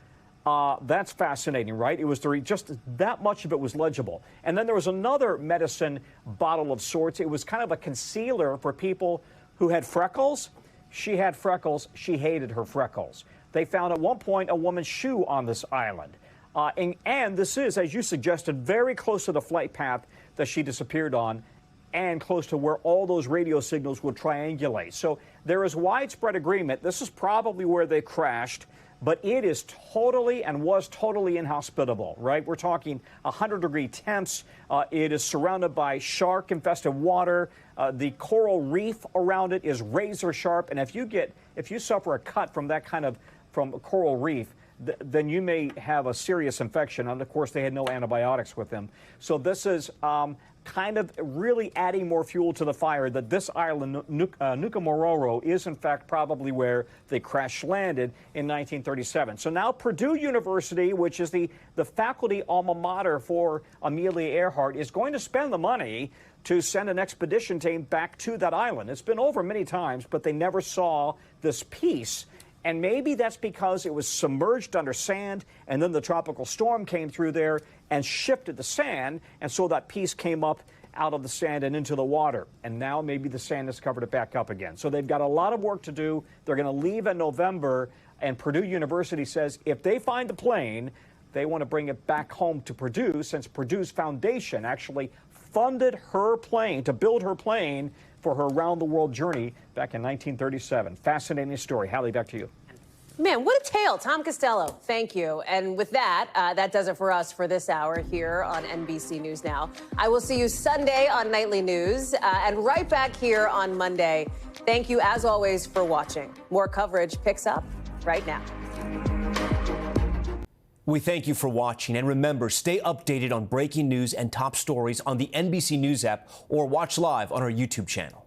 That's fascinating, right? It was just that much of it was legible. And then there was another medicine bottle of sorts. It was kind of a concealer for people who had freckles. She had freckles. She hated her freckles. They found at one point a woman's shoe on this island. And this is, as you suggested, very close to the flight path that she disappeared on and close to where all those radio signals would triangulate. So there is widespread agreement. This is probably where they crashed. But it is totally and was totally inhospitable, right? We're talking 100-degree temps. It is surrounded by shark-infested water. The coral reef around it is razor sharp. And if you suffer a cut from that from a coral reef, then you may have a serious infection. And of course, they had no antibiotics with them. So this is kind of really adding more fuel to the fire that this island, Nuka-Mororo, is in fact probably where they crash landed in 1937. So now Purdue University, which is the faculty alma mater for Amelia Earhart, is going to spend the money to send an expedition team back to that island. It's been over many times, but they never saw this piece. And maybe that's because it was submerged under sand, and then the tropical storm came through there and shifted the sand, and so that piece came up out of the sand and into the water. And now maybe the sand has covered it back up again. So they've got a lot of work to do. They're going to leave in November, and Purdue University says if they find the plane, they want to bring it back home to Purdue, since Purdue's foundation actually funded her plane, to build her plane for her around-the-world journey back in 1937. Fascinating story. Hallie, back to you. Man, what a tale. Tom Costello, thank you. And with that, that does it for us for this hour here on NBC News Now. I will see you Sunday on Nightly News and right back here on Monday. Thank you, as always, for watching. More coverage picks up right now. We thank you for watching. And remember, stay updated on breaking news and top stories on the NBC News app or watch live on our YouTube channel.